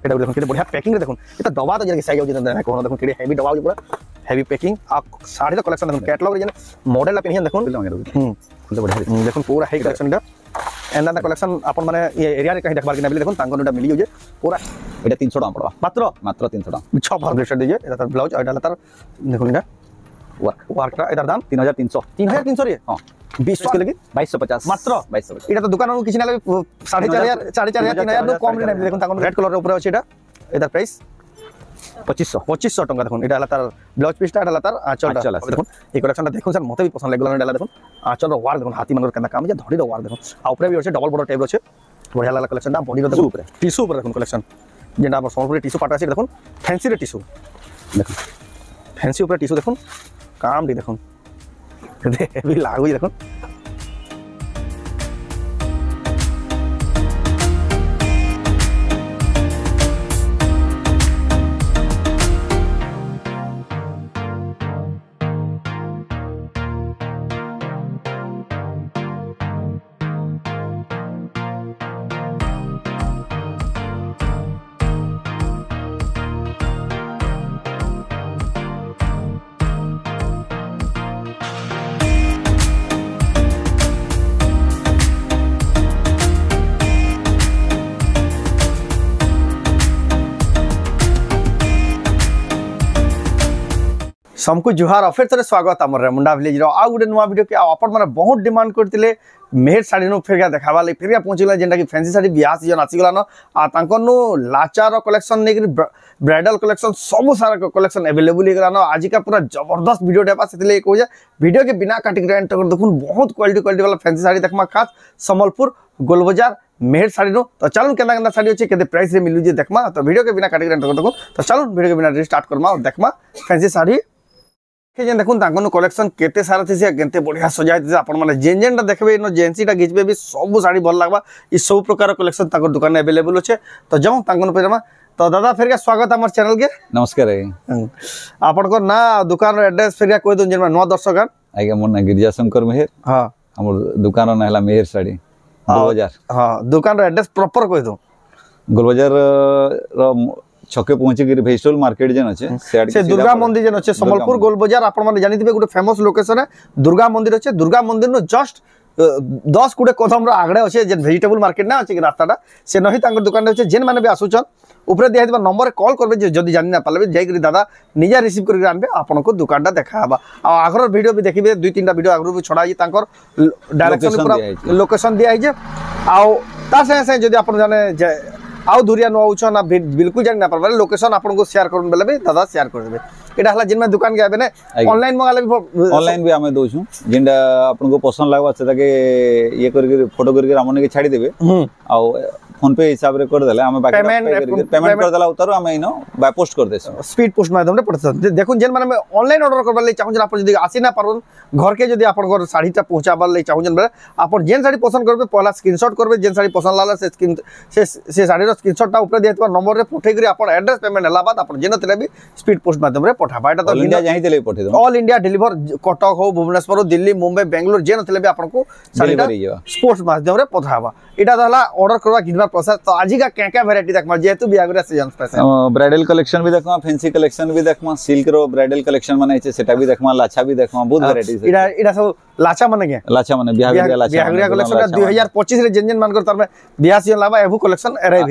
এটা দেখুন কেতে বড়িয়া প্যাকিং রে দেখুন এটা দবা তো যেন সাইজ যেন দেখুন দেখুন কেতে হেভি দবা পুরা হেভি প্যাকিং আর শাড়ি র কালেকশন দেখুন ক্যাটালগ রে যেন মডেল লা পিনিয়ন দেখুন খুলতে বড়িয়া দেখুন পুরা হেভি কালেকশন এটা एंड द कलेक्शन अपन माने ये एरिया रे कहीं देखबार के नबली देखुन तांको नटा मिली जे पूरा एटा 300 टाका पड़वा मात्र 300 टाका छ भर ब्लेड दीजिए एटा तार ब्लाउज एटा तार देखुन इना वर्क का एटार दाम 3300 रे हां 20 के लगी 2250 मात्र 2250 एटा तो दुकान में किछि ना लगे 4500 3000 नो कम रे नबली देखुन तांको रेड कलर रे ऊपर अछि एटा एटार प्राइस 2500 टका देखुन एटा तार ब्लाउज पीसटा एटा तार आंचल देखुन ए कलेक्शनटा देखुन सर मते भी पसंद लागला एटा देखुन आंचल रो वार देखुन हाथी मनर केना काम जे धड़ी रो वार देखुन आ ऊपर भी अछि डबल बॉर्डर टाइप रो छै बढ़िया लागला कलेक्शनटा बॉडी रो देखुन ऊपर टिश्यू ऊपर देखुन कलेक्शन जेना हमर सोनपुरी टिश्यू पाटा अछि देखुन फैंसी रे टिश्यू देखुन फैंसी ऊपर टिश्यू देखुन काम दी देखुन हेवी लागु देखुन सबको जुहार और फिर थे स्वागत आम रेमुंडा विलेज आ गोटे नुआ वीडियो के आपण मैंने बहुत डिमांड करते मेहर साड़ी नु फेर देखावा ले फेर पहुंचला जेंटा कि फैंसी साड़ी बियाह सीजन आसीगला न आ तांको नु लाचार कलेक्शन ने ब्राइडल कलेक्शन सब सारा कलेक्शन अवेलेबल हेगला न आज का पूरा जबरदस्त वीडियो डेपा सेले को वीडियो के बिना काटी ग्रांड तक देखुन बहुत क्वालिटी वाला फैंसी साड़ी देखमा खास संबलपुर गोल बाजार मेहर साड़ी नो तो चलो केना साड़ी अच्छे केते प्राइस रे मिलु जे देखमा तो वीडियो के बिना काटी ग्रांड तक देखुन तो चलो वीडियो के बिना स्टार्ट करमा और देखमा फैंसी साड़ी देखुन तांको कलेक्शन केते सारा थी केते बढ़िया सजाई थी आपण माने जेन जेनटा देखबे नो जेंसीटा घिचबे भी सब साड़ी भल लागबा ई सब प्रकार कलेक्शन तांको दुकान में अवेलेबल अछि तो जम तांको पेरमा तो दादा फिर स्वागत हमर चैनल के नमस्कार आपण को ना दुकान रो एड्रेस फिर कोइ दोन जेन नवा दर्शक आगे मोर ना गिरिजा शंकर मेहर हां हमर दुकान ना हला मेहर साड़ी गोलबाजार हां दुकान रो एड्रेस प्रॉपर कोइ दो गोलबाजार रो छके पहुंची गिर भेस्टल मार्केट जन अछि से दुर्गा मंदिर जन अछि संबलपुर गोल बाजार आपण माने जानिथिबे गुटे फेमस लोकेशन है दुर्गा मंदिर अछि दुर्गा मंदिर नो जस्ट 10 गुटे कदम रो आगडे अछि जे वेजिटेबल मार्केट ना अछि रास्ताटा से नही तांकर दुकान अछि जेन माने भी आसुचन ऊपर दिया दिबा नंबर कॉल करबे जे जदी जानि ना पालबे जाय करी दादा निजा रिसीव करि आनबे आपन को दुकानटा देखाबा आ आगर वीडियो भी देखिबे दुई तीनटा वीडियो आगर भी छडाई तांकर डायरेक्शन पूरा लोकेशन दिया है जे आ ता से जदी आपन जाने आउ दूरिया नुआउछ ना बिल्कुल जानि ना पारबे लोकेशन आपन को शेयर करन बेले भी दादा शेयर कर देबे एटा हला जिन में दुकान के आबे ने ऑनलाइन मंगाले भी ऑनलाइन भी हमें दोछु जिंडा आपन को पसंद लागबा से ताके ये करके फोटो करके हमने के छाड़ी देबे आ फोन पे हिसाब रे कर देले हमें बाकी पेमेंट कर देला उतारो हमें इनो बाय पोस्ट कर देसु स्पीड पोस्ट माध्यम रे पड़त देखुन जेन माने ऑनलाइन ऑर्डर करबा ले चाहू जन आपन जदी आसी ना पारबन घर के जदी आपन घर साड़ीटा पहुंचाबा ले चाहू जन आपन जेन साड़ी पसंद करबे पहला स्क्रीनशॉट करबे जेन साड़ी पसंद लाला से साड़ी रो स्क्रीनशॉटटा ऊपर देतबा नंबर रे पठै करी आपन एड्रेस पेमेंट हला बाद आपन जेन तले भी स्पीड पोस्ट माध्यम रे पठाबा एटा तो इंडिया जाहि तले पठै दो ऑल इंडिया डिलीवर कटक हो भुवनेश्वर दिल्ली मुंबई बेंगलोर जेन तले भी आपन को साड़ीटा स्पोर्ट्स माध्यम रे पठाबा एटा हला ऑर्डर करबा किनबा प्रोसेस तो आज का क्या वैरायटी देखमा जेतु बियागरा सीजन स्पेशल ब्राइडल कलेक्शन भी देखमा फैंसी कलेक्शन भी देखमा सिल्क रो ब्राइडल कलेक्शन माने छै सेटा भी देखमा लाछा भी देखमा बहुत वैरायटी छै इडा सब लाछा माने के लाछा माने बियागरा लाछा बियागरा कलेक्शन 2025 रे जेन मान कर तार में बियाह सीजन लाबा एभु कलेक्शन अराइव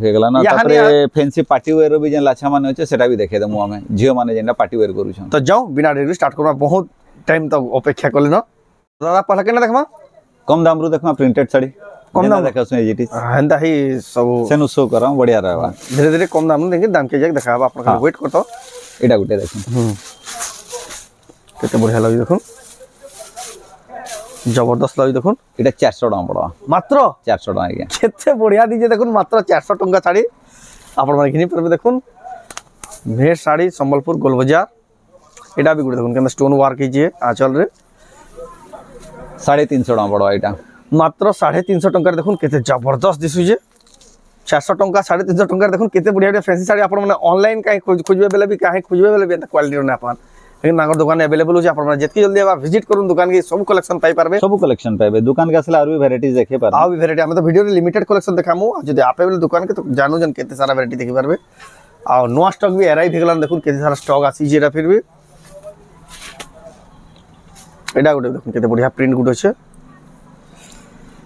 हे गला ना तापरे फैंसी पार्टी वेयर भी जेन लाछा माने छै सेटा भी देखे दमु हमें जियो माने जेना पार्टी वेयर करू छ तो जाओ बिना देरी स्टार्ट करबा बहुत टाइम तक अपेक्षा करले न दादा पहला केना देखमा कम दाम रो देखमा प्रिंटेड साड़ी कम दाम देखा सुने जीटी हंदा ही सब सेनु शो करा बढ़िया रहबा धीरे धीरे कम दाम देंगे दाम के जग देखाबा अपन खाली वेट करतो एटा गुटे देखो केते बढ़िया लागि देखो जबरदस्त लागि देखो एटा 400 टका पड़वा मात्र 400 टका आज्ञा केते बढ़िया दीजे देखो मात्र 400 टका साड़ी आपण माने किनी परबे देखो मेहर साड़ी संबलपुर गोल बाजार एटा भी गुटे देखो केना स्टोन वर्क कीजिए आंचल रे 350 टका पड़वा एटा मात्र 350 टंका देखुन केते जबरदस्त दिसुजे 400 टंका 350 टंका देखुन केते बढ़िया फैंसी साड़ी आपण माने ऑनलाइन काहे खोजबे बेले भी काहे खोजबे बेले भी क्वालिटी रो ना अपन लेकिन तांकर दुकान अवेलेबल होचे आपण जेतकी जल्दी आबा विजिट करून दुकान के सब कलेक्शन पाई पारबे सब कलेक्शन पाइबे दुकान के असला और भी वैरायटीज देखे पार आ भी वैरायटी हम तो वीडियो रे लिमिटेड कलेक्शन देखामु जदि आपे बेले दुकान के तो जानू जन केते सारा वैरायटी देखि पारबे आ नुवा स्टॉक भी अराइव हेगलान देखुन केते सारा स्टॉक आसी जेरा फिर भी एडा गुटे देखुन केते बढ़िया प्रिंट गुटे छे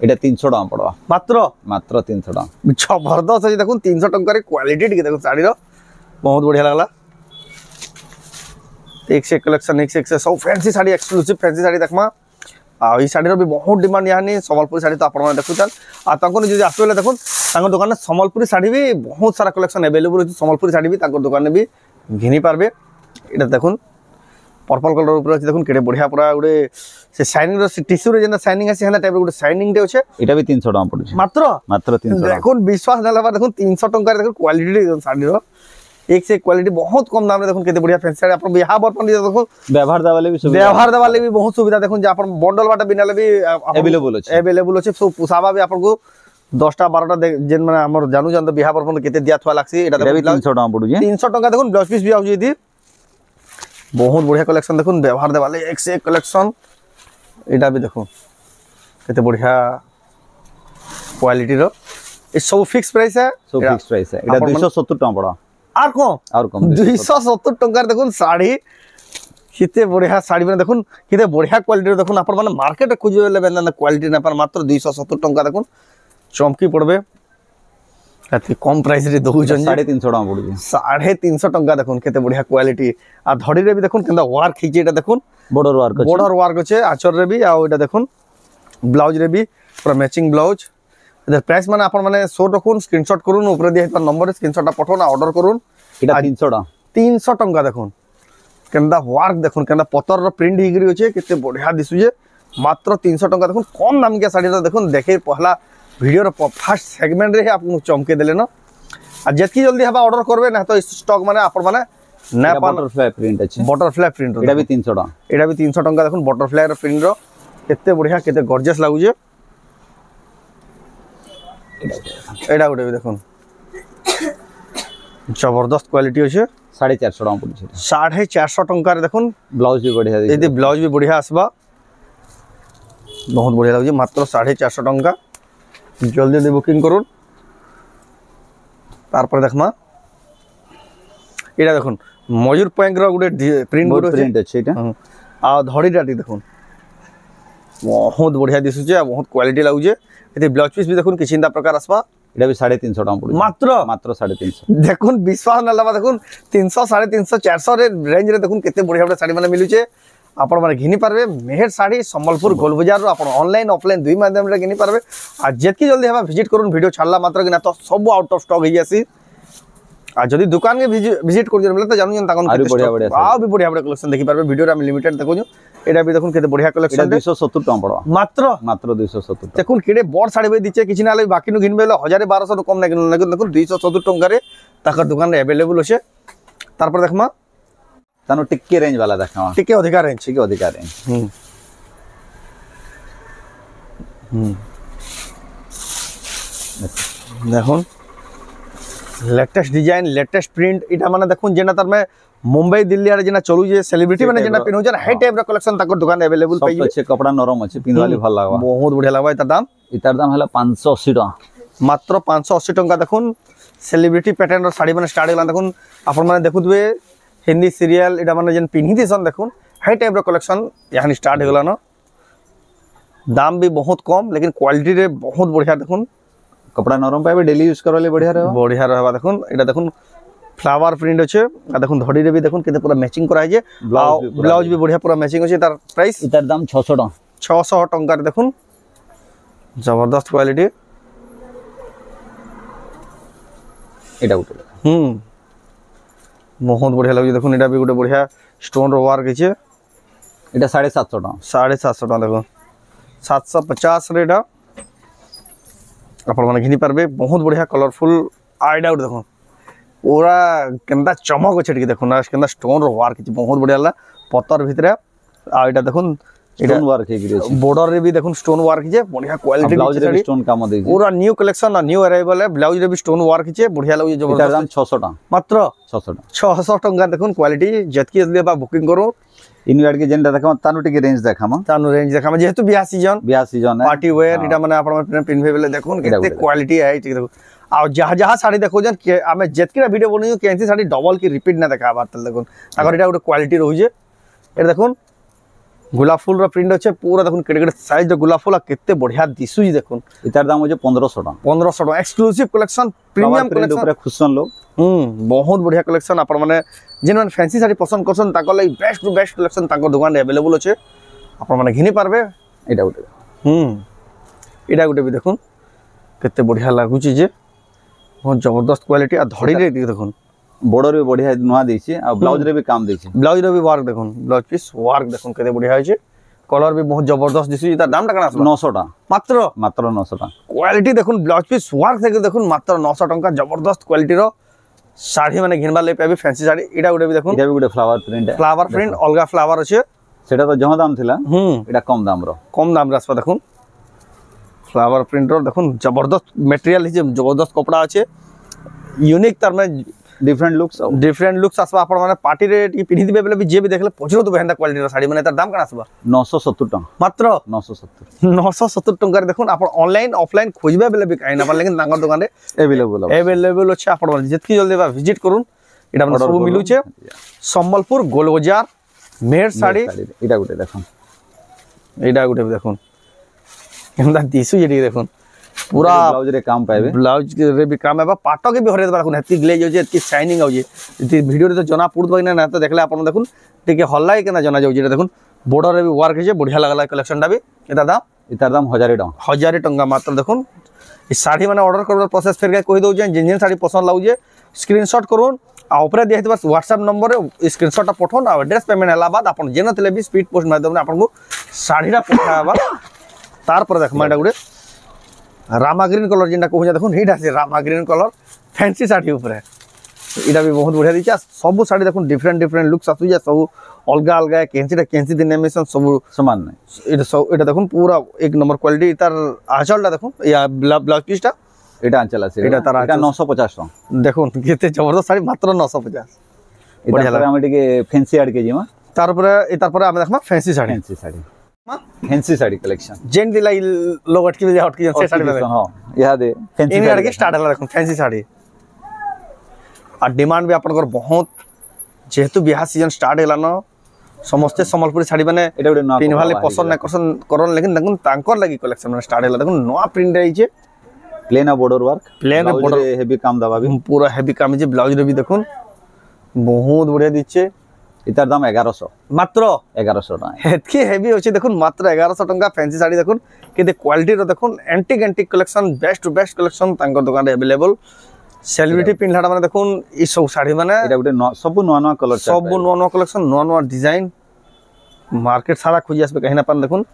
एटा 300 टका पड़वा मात्र 300 टका जबरदस्त है देखुन 300 टका रे क्वालिटी टिके देखुन साड़ी रो बहुत बढ़िया लागला एक से कलेक्शन एक से सब fancy sari exclusive fancy sari देखमा आ ई साड़ी रो भी बहुत डिमांड यानी संबलपुरी साड़ी तो आपण माने देखुछन आ तांको जदि आसबेले देखुन तांको दुकान में संबलपुरी साड़ी भी बहुत सारा कलेक्शन अवेलेबल होची संबलपुरी साड़ी भी तांको दुकान में भी घिनी पारबे एटा देखुन पर्पल कलर ऊपर अछि देखुन केडे बढ़िया पूरा गुडे से शाइनिंग रो टिश्यू रे जेना शाइनिंग आसी हना टाइप रो गुडे शाइनिंग दे होचे एटा भी 300 टका पड़ुछ मात्र 300 देखुन विश्वास न लबा देखुन 300 टका रे देखुन क्वालिटी साड़ी रो एक से क्वालिटी बहुत कम दाम रे देखुन केते बढ़िया फैंसी साड़ी आपण बिहा बर्पन देखुन व्यवहार देवाले भी सुविधा व्यवहार देवाले भी बहुत सुविधा देखुन जे आपण बंडल बाटा बिनाले भी अवेलेबल अछि सब पुसाबा भी आपण को 10टा 12टा जेन माने हमर जानू जान बिहा बर्पन केते दिया थवा लागसी एटा भी 300 टका पड़ुछ 300 टका देखुन ब्लाउज पीस भी आउजी दी बहुत बढ़िया कलेक्शन देखुन व्यवहार देवाले एक से एक कलेक्शन एटा भी देखुन केते बढ़िया क्वालिटी रो ए सब फिक्स प्राइस है एटा 270 टका पड़ा और कम 270 टका देखुन साड़ी किते बढ़िया साड़ी में देखुन किते बढ़िया क्वालिटी देखुन आपण माने मार्केट खोजले बेना क्वालिटी ना पर मात्र 270 टका देखुन चमकी पड़बे अति कम प्राइस रे दउ जन 350 टका पड़ुजी 350 टका देखुन केते बढ़िया क्वालिटी आ धड़ी रे भी देखुन केंदा वर्क खिचे एटा देखुन बॉर्डर वर्क छे आचर रे भी आ एटा देखुन ब्लाउज रे भी पूरा मैचिंग ब्लाउज इधर प्राइस माने आपण माने शो रखुन स्क्रीनशॉट करूम ऊपर दिया पर नंबर स्क्रीनशॉट पठोन ऑर्डर करूम एटा 300 टका देखुन केंदा वर्क देखुन केंदा पतर रो प्रिंट हिगरी होचे केते बढ़िया दिसु जे मात्र 300 टका देखुन कम दाम के साड़ी रो देखुन देखे पहला वीडियो रो फर्स्ट सेगमेंट रे आपन चमके देले न आ जेतकी जल्दी हबा ऑर्डर करबे ना तो स्टॉक माने आपण माने ना बटरफ्लाई प्रिंट अछि बटरफ्लाई प्रिंट एटा भी 300 टका एटा भी 300 टका देखुन बटरफ्लाई रो प्रिंट रो केते बढ़िया केते गॉर्जियस लागु जे एटा गुटे भी देखुन जबरदस्त क्वालिटी होचे 450 टका पड़ुछ 450 टका रे देखुन ब्लाउज भी बढ़िया यदि ब्लाउज भी बढ़िया आसबा बहुत बढ़िया लागु मात्र 450 टका जल्दी जल्दी बुकिंग करूँ तार पर देखमा एटा देखुन मयूर पैंक रो गुटे प्रिंट अछि एटा आ धड़ीटा देखुन बहुत बढ़िया दिसुचे बहुत क्वालिटी लागुचे एते ब्लाउज पीस भी देखुन किछि इंदा प्रकार आसबा एटा भी 350 टका पड़ुछ मात्र 350 देखुन विश्वास न लबा देखुन 300 350 400 रे रेंज रे देखुन केते बढ़िया बढ़िया साड़ी माने मिलुचे आपण माने घिनी पारबे मेहर साड़ी संबलपुर गोल बाजार रो आपण ऑनलाइन ऑफलाइन दुई माध्यम रे घिनी पारबे आ जेतकी जल्दी हबा विजिट करूँ वीडियो छाड़ला मात्र कि ना तो सब आउट ऑफ स्टॉक होई आसी आ जदी दुकान के विजिट कर जरले तो जानू जन ताकन आ भी बढ़िया बढ़िया कलेक्शन देखि पारबे वीडियो रे हम लिमिटेड देखो एटा भी देखुन केते बढ़िया कलेक्शन 270 टका पड़वा मात्र 270 देखुन केडे बड़ साड़ी बे दिचे किछि नाले बाकी नु घिनबेले 1200 कम ना देखुन 270 टका रे ताकर दुकान रे अवेलेबल होचे तार पर देखमा तानो टिक्के रेंज वाला देखावा टिक्के अधिकार रेंज देखुन लेटेस्ट डिजाइन लेटेस्ट प्रिंट इटा माने देखुन जेना तार में मुंबई दिल्ली आरे जेना चलु जे सेलिब्रिटी माने जेना पिनहु जन हाई टाइप रो कलेक्शन ताकर दुकान अवेलेबल पाई सब अच्छे कपड़ा नरम अछि पिनवाली भल लागबा बहुत बढ़िया लागबा इतार दाम हला 580 टका मात्र 580 टका देखुन सेलिब्रिटी पैटर्न रो साड़ी माने स्टार्ट होला देखुन आपण माने देखुतबे हिंदी सीरियल इटा माने जेन पिनहि दिसन देखुन हाई टाइप रो कलेक्शन यानी स्टार्ट होला न दाम भी बहुत कम लेकिन क्वालिटी रे बहुत बढ़िया देखुन कपड़ा नरम पाइबे डेली यूज करले बढ़िया रहबा देखुन एटा देखुन फ्लावर प्रिंट अछि आ देखुन धड़ी रे भी देखुन केते पूरा मैचिंग करा जे ब्लाउज भी बढ़िया पूरा मैचिंग अछि तार प्राइस इतार दाम 600 टका 600 टका रे देखुन जबरदस्त क्वालिटी एटा उठे बहुत बढ़िया लागै देखुन एटा भी गुटे बढ़िया स्टोन रो वर्क अछि एटा 750 टका 750 टका देखो 750 रे एटा आपण माने घिनी पारबे बहुत बढ़िया कलरफुल आइडा देखो पूरा केंदा चमक अछि टिके देखो ना केंदा स्टोन रो वर्क अछि बहुत बढ़िया ला पत्थर भितरे आ एटा देखुन स्टोन वर्क हे गिरी अछि बॉर्डर रे भी देखुन स्टोन वर्क जे बढ़िया क्वालिटी ब्लाउज रे स्टोन काम देछि पूरा न्यू कलेक्शन न्यू अराइवल है ब्लाउज रे भी स्टोन वर्क जे बढ़िया लागु जबरदस्त इतार दाम 600 टका मात्र 600 टका देखुन क्वालिटी जतकी जल्दी बा बुकिंग करो इन गाड के जेंडा देखम तानु टिके रेंज देखाम जेहेतु बियाह सीजन पार्टी वेयर इटा माने आपण पिनबे बेले देखुन केते क्वालिटी है ठीक देखो आ जहाँ साड़ी देखो जन के आमे जेतकीरा वीडियो बनियो केंसी साड़ी डबल की रिपीट ना देखा बात देखुन अगर इटा गोटे क्वालिटी रहू जे एटा देखुन गुलाब फूल रो प्रिंट अच्छे पूरा देखुन केडे केडे साइज रो गुलाब फूल आ केते बढ़िया दिसु जी देखुन इतार दाम हो जे 1500 टका एक्सक्लूसिव कलेक्शन प्रीमियम कलेक्शन ऊपर खुशन लोग बहुत बढ़िया कलेक्शन आपण माने जेन माने फैंसी साड़ी पसंद करसन ताको लागि बेस्ट टू बेस्ट कलेक्शन ताको दुकान रे अवेलेबल अछि आपण माने घिनी पारबे एटा गोटे भी देखुन केते बढ़िया लागु छी जे बहुत जबरदस्त क्वालिटी आ धड़ी रे देखुन बॉर्डर भी बढ़िया नुआ देछि आ ब्लाउज रे भी काम देछि ब्लाउज रे भी वर्क देखुन ब्लाउज पीस वर्क देखुन केते बढ़िया होय छै कलर भी बहुत जबरदस्त दिसु तार दाम टका 900 टका मात्र 900 टका क्वालिटी देखुन ब्लाउज पीस वर्क से देखुन मात्र 900 टका जबरदस्त क्वालिटी रो साड़ी माने घिनबा ले पे फैंसी साड़ी इटा गुटे भी देखुन इटा भी गुटे फ्लावर प्रिंट अलगा फ्लावर अछि सेटा तो जहाँ दाम थिला इटा कम दाम रो आसपा देखुन फ्लावर प्रिंट रो देखुन जबरदस्त मटेरियल है जबरदस्त कपड़ा अछि यूनिक तार में डिफरेंट लुक्स आसबा आपण माने पार्टी रे पिनि दिबे बेले भी जे भी देखले पछरो तो बेहंदा क्वालिटी रो साड़ी माने तार दाम कना आसबा 970 टका मात्र 970 टका रे देखुन आपण ऑनलाइन ऑफलाइन खोजबे बेले भी काई ना लेकिन तांगर दुकान रे अवेलेबल अछि आपण जेतकी जल्दी बा विजिट करूँ इटा सब मिलू छे संबलपुर गोल बाजार मेहर साड़ी इटा गुटे देखुन केनदा दिसु जे देखुन पूरा ब्लाउज रे काम पाइबे ब्लाउज रे भी काम है पाटो के भी हरे देखुन हेती ग्लेज हो जे हेती शाइनिंग हो जे इति वीडियो रे तो जना पुरत ना तो देखले आपण देखुन टिके हल्लाई केना जना जाउ जे देखुन बॉर्डर रे भी वर्क है बढ़िया लागला कलेक्शन टा भी इतार दाम 1000 टका मात्र देखुन ई साड़ी माने ऑर्डर करबा प्रोसेस फेर के कहि दउ जे जिन साड़ी पसंद लागु जे स्क्रीनशॉट करूँ आ ऊपर दिया बस व्हाट्सएप नंबर रे स्क्रीनशॉट पठोन आ एड्रेस पेमेंट हला बाद आपण जेन तले भी स्पीड पोस्ट माध्यम ने आपण को साड़ीटा पठाबा तार पर देखमा एटा गुडे रामा ग्रीन कलर जेंटा कहू देखुन एटा से Rama green colour fancy sari ऊपर इटा भी बहुत बढ़िया दिछा सब साड़ी देखुन डिफरेंट लुक्स आसु जे सब अलगा अलगा कैंची दिन एमिशन सब समान नै एटा देखुन पूरा एक नंबर क्वालिटी तार आंचलटा देखुन या ब्लाउज पीसटा एटा आंचल আছে एटा तार 950 टका देखुन केते जबरदस्त साड़ी मात्र 950 बढ़िया लागे हम टिके फैंसी ऐड के जिमा तार पर हम देखमा फैंसी साड़ी कलेक्शन जेन दिला लोग अटकी से साड़ी में हां यहा दे फैंसी इन के स्टार्ट हला देखुन फैंसी साड़ी आ डिमांड भी आपनकर बहुत जेहेतु बियाह सीजन स्टार्ट हला न समस्त संबलपुरी साड़ी माने एटा गुटे नवा पिनवाले पसंद करन लेकिन देखुन तांकर लागि कलेक्शन में स्टार्ट हला देखुन नवा प्रिंट रही छे plain border work plain border heavy काम दबा भी पूरा हेवी काम जे ब्लाउज रे भी देखुन बहुत बढ़िया दिछे इतार दाम 1100 मात्र 1100 टका हेतकी हेवी होचे देखुन मात्र 1100 टका फैंसी साड़ी देखुन केते क्वालिटी रो देखुन antique collection best to best collection तांकर दुकान रे अवेलेबल सेलिब्रिटी पिनलाडा माने देखुन ई सब साड़ी माने एटा गुटे सब नवा कलर सब नवा कलेक्शन नवा डिजाइन मार्केट सारा खोजी आसबे कहीं ना पान देखुन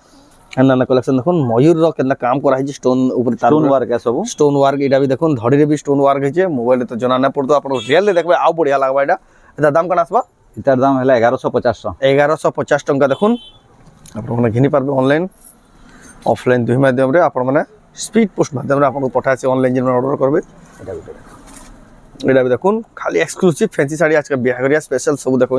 अन्ना कलेक्शन देखुन मयूर रो केना काम करा है स्टोन ऊपर स्टोन वर्क है सब स्टोन वर्क एटा भी देखुन धड़ी रे भी स्टोन वर्क है मोबाइल तो जना ना पड़तो आपण रियल ले देखबे आ बढ़िया लागबा एटा दाम कना आसबा इतार दाम हला 1150 टका देखुन आपण माने घिनी पारबे ऑनलाइन ऑफलाइन दुई माध्यम रे आपण माने स्पीड पोस्ट माध्यम रे आपण को पठाय से ऑनलाइन जिन ऑर्डर करबे एटा भी देखुन खाली एक्सक्लूसिव फैंसी साड़ी आज का बिहागरिया स्पेशल सब देखो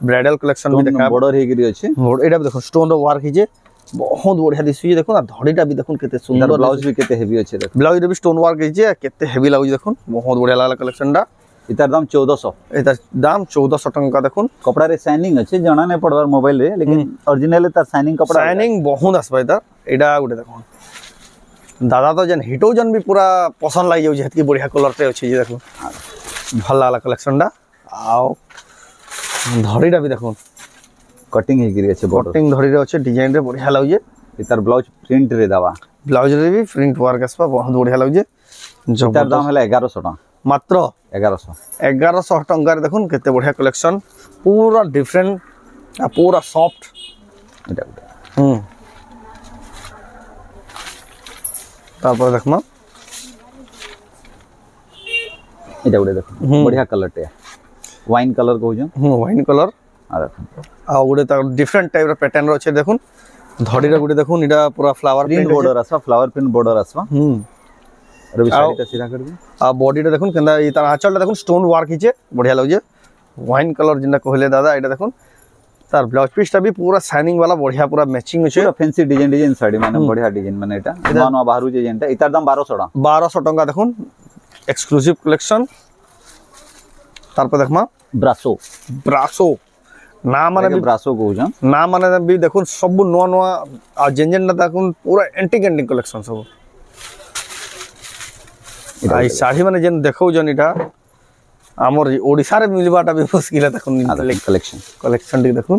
ब्राइडल कलेक्शन भी देखा बॉर्डर हे गिरी अछि एटा भी देखो स्टोन रो वर्क हिजे बहुत बढ़िया दिसु देखो ना धड़ीटा भी देखुन केते सुंदर ब्लाउज भी केते हेवी अछि देखो ब्लाउज रे भी स्टोन वर्क हिजे केते हेवी लागु देखुन बहुत बढ़िया लागला कलेक्शन डा इतार दाम 1400 इतार दाम 1400 टका देखुन कपड़ा रे शाइनिंग अछि जना नै पड़वार मोबाइल रे लेकिन ओरिजिनल तार शाइनिंग कपड़ा शाइनिंग बहुत आसबा इतार एटा गुटे देखुन दादा तो जन हिटो जन भी पूरा पसंद लागि जाउ जेतकी बढ़िया कलर रे अछि जे देखो भल लागला कलेक्शन डा आओ धड़ीटा भी देखुन कटिंग हे गिरी अछि कटिंग धड़ी रे अछि डिजाइन रे बढ़िया लागु जे इतार ब्लाउज प्रिंट रे दावा ब्लाउज रे भी प्रिंट वर्क आसबा बहुत बढ़िया लागु जे इतार दाम हला 1100 टका मात्र 1100 टका रे देखुन केते बढ़िया कलेक्शन पूरा डिफरेंट पूरा सॉफ्ट एटा तापर देखमा एटा गुटे देखो बढ़िया कलर टे वाइन कलर कहू वाइन कलर আরে আর গোটে তার ডিফরেন্ট টাইপর প্যাটার্ন আছে দেখুন ধড়িটা গোটে দেখুন এটা পুরা ফ্লাওয়ার প্রিন্ট বর্ডর আসবা ফ্লাওয়ার প্রিন্ট বর্ডর আসবা আরে শাড়িটা সিধা করবি আর বডিটা দেখুন কেনটা এই তার আঁচলটা দেখুন স্টোন ওয়ার্ক হিচে বঢ়িয়া লাগুছে ওয়াইন কালার যেটা কহিলে দাদা এটা দেখুন তার ব্লাউজ পিসটা भी पूरा শাইনিং वाला बढ़िया पूरा मैचिंग আছে পুরো ফ্যান্সি ডিজাইন শাড়ি মানে বঢ়িয়া ডিজাইন মানে এটা নয়া বাহারু যে যেটা এটার দাম 1200 টাকা দেখুন এক্সক্লুসিভ কালেকশন তারপর দেখমা ব্রাসো না মানে ব্রাসো কହୁଛন না মানে भी দেখুন সব নয়া নয়া আর যেনটা দেখুন পুরা এন্টিক কালেকশন সব এই শাড়ি মানে যেন দেখৌছন এটা আমার ওড়িশার মিলবাটা भी মুশকিল দেখুন কালেকশন দেখুন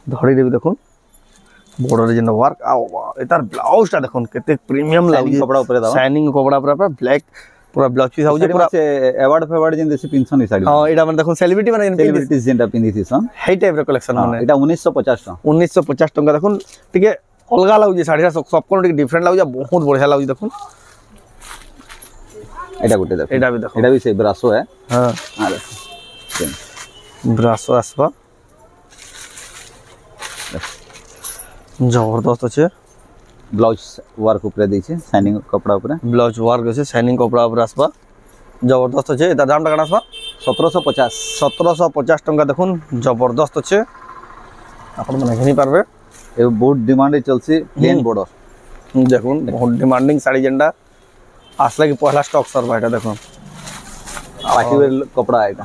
ধড়িরে भी দেখুন বর্ডারে যেন ওয়ার্ক এটার ব্লাউজটা দেখুন কেতে প্রিমিয়াম লাগি কপড়া উপরে দাও শাইনিং কপড়া উপরে ব্ল্যাক পুরা ব্লাউজ পিস আউছে পুরা অ্যাওয়ার্ড ফেওয়ার্ড যেন দেশি পিনছন এই শাড়ি হ্যাঁ এটা মানে দেখুন সেলিব্রিটি মানে সেলিব্রিটিজ যেটা পিনদিছন হেই টাইপর কালেকশন মানে এটা 1950 টাকা দেখুন টিকে অলগা লাগুছে শাড়িটা সব কোন টিকে ডিফারেন্ট লাগুছে বহুত বঢ়িয়া লাগুছে দেখুন এটা গুটে দেখো এটা भी দেখো এটা भी সেই ব্রাসো है हां আরে ব্রাসো আসবা জবরদস্ত আছে ব্লাউজ ওয়ার্ক উপরে দিয়েছে শাইনিং কপড়া উপরে ব্লাউজ ওয়ার্ক আছে শাইনিং কপড়া উপরে আসবা জবরদস্ত আছে এটা দামটা কেন আসবা 1750 টাকা দেখুন জবরদস্ত আছে আপন মানে ঘিনি পারবে এ বহুত ডিমান্ডে চলছে প্লেন বর্ডার দেখুন বহুত ডিমান্ডিং শাড়ি যেটা আসলে কি পহলা স্টক সরবা এটা দেখুন পার্টি ওয়্যার কপড়া এটা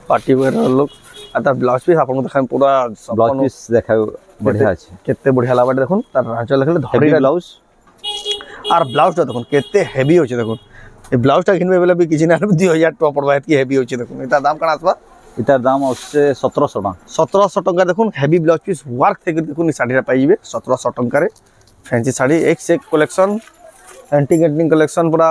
পার্টি ওয়্যার লুক আর তার ব্লাউজ পিস আপনাদের দেখান পুরা ব্লাউজ পিস দেখাও বঢ়িয়া আছে কেতে বঢ়িয়া লাগবে দেখুন তার আঁচল দেখলে ধরি ব্লাউজ আর ব্লাউজটা দেখুন কেতে হেভি হচ্ছে দেখুন এই ব্লাউজটা কিনবে বলে কিছু না 2000 টাকা পড়বা কি হেভি হচ্ছে দেখুন এটা দাম কেন আসবা এটার দাম হচ্ছে 1700 টাকা 1700 টাকা দেখুন হেভি ব্লাউজ পিস ওয়ার্ক থেকে দেখুন এই শাড়িটা পাইবে 1700 টাকারে ফ্যান্সি শাড়ি এক সেক কালেকশন এন্টিক কালেকশন পুরা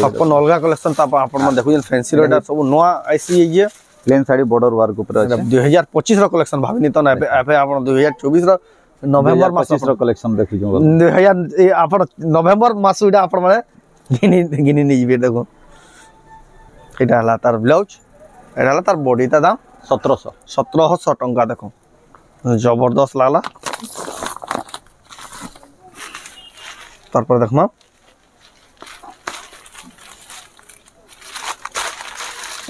সবকন অলগা কালেকশন তারপর আপন দেখুন ফ্যান্সি এটা সব নয়া আইসি এই যে প্লেন শাড়ি বর্ডর ওয়ার্ক উপরে আছে 2025 র কালেকশন ভাবিনি তো না এবে আপন 2024 র নভেম্বর মাস র কালেকশন দেখিছো 2000 এই আপন নভেম্বর মাস এটা আপন মানে গিনি নিবে দেখুন এটা হলা তার ব্লাউজ এটা হলা তার বডিটা দাম 1700 টাকা দেখুন জবরদস্ত লাগলা তারপর দেখমা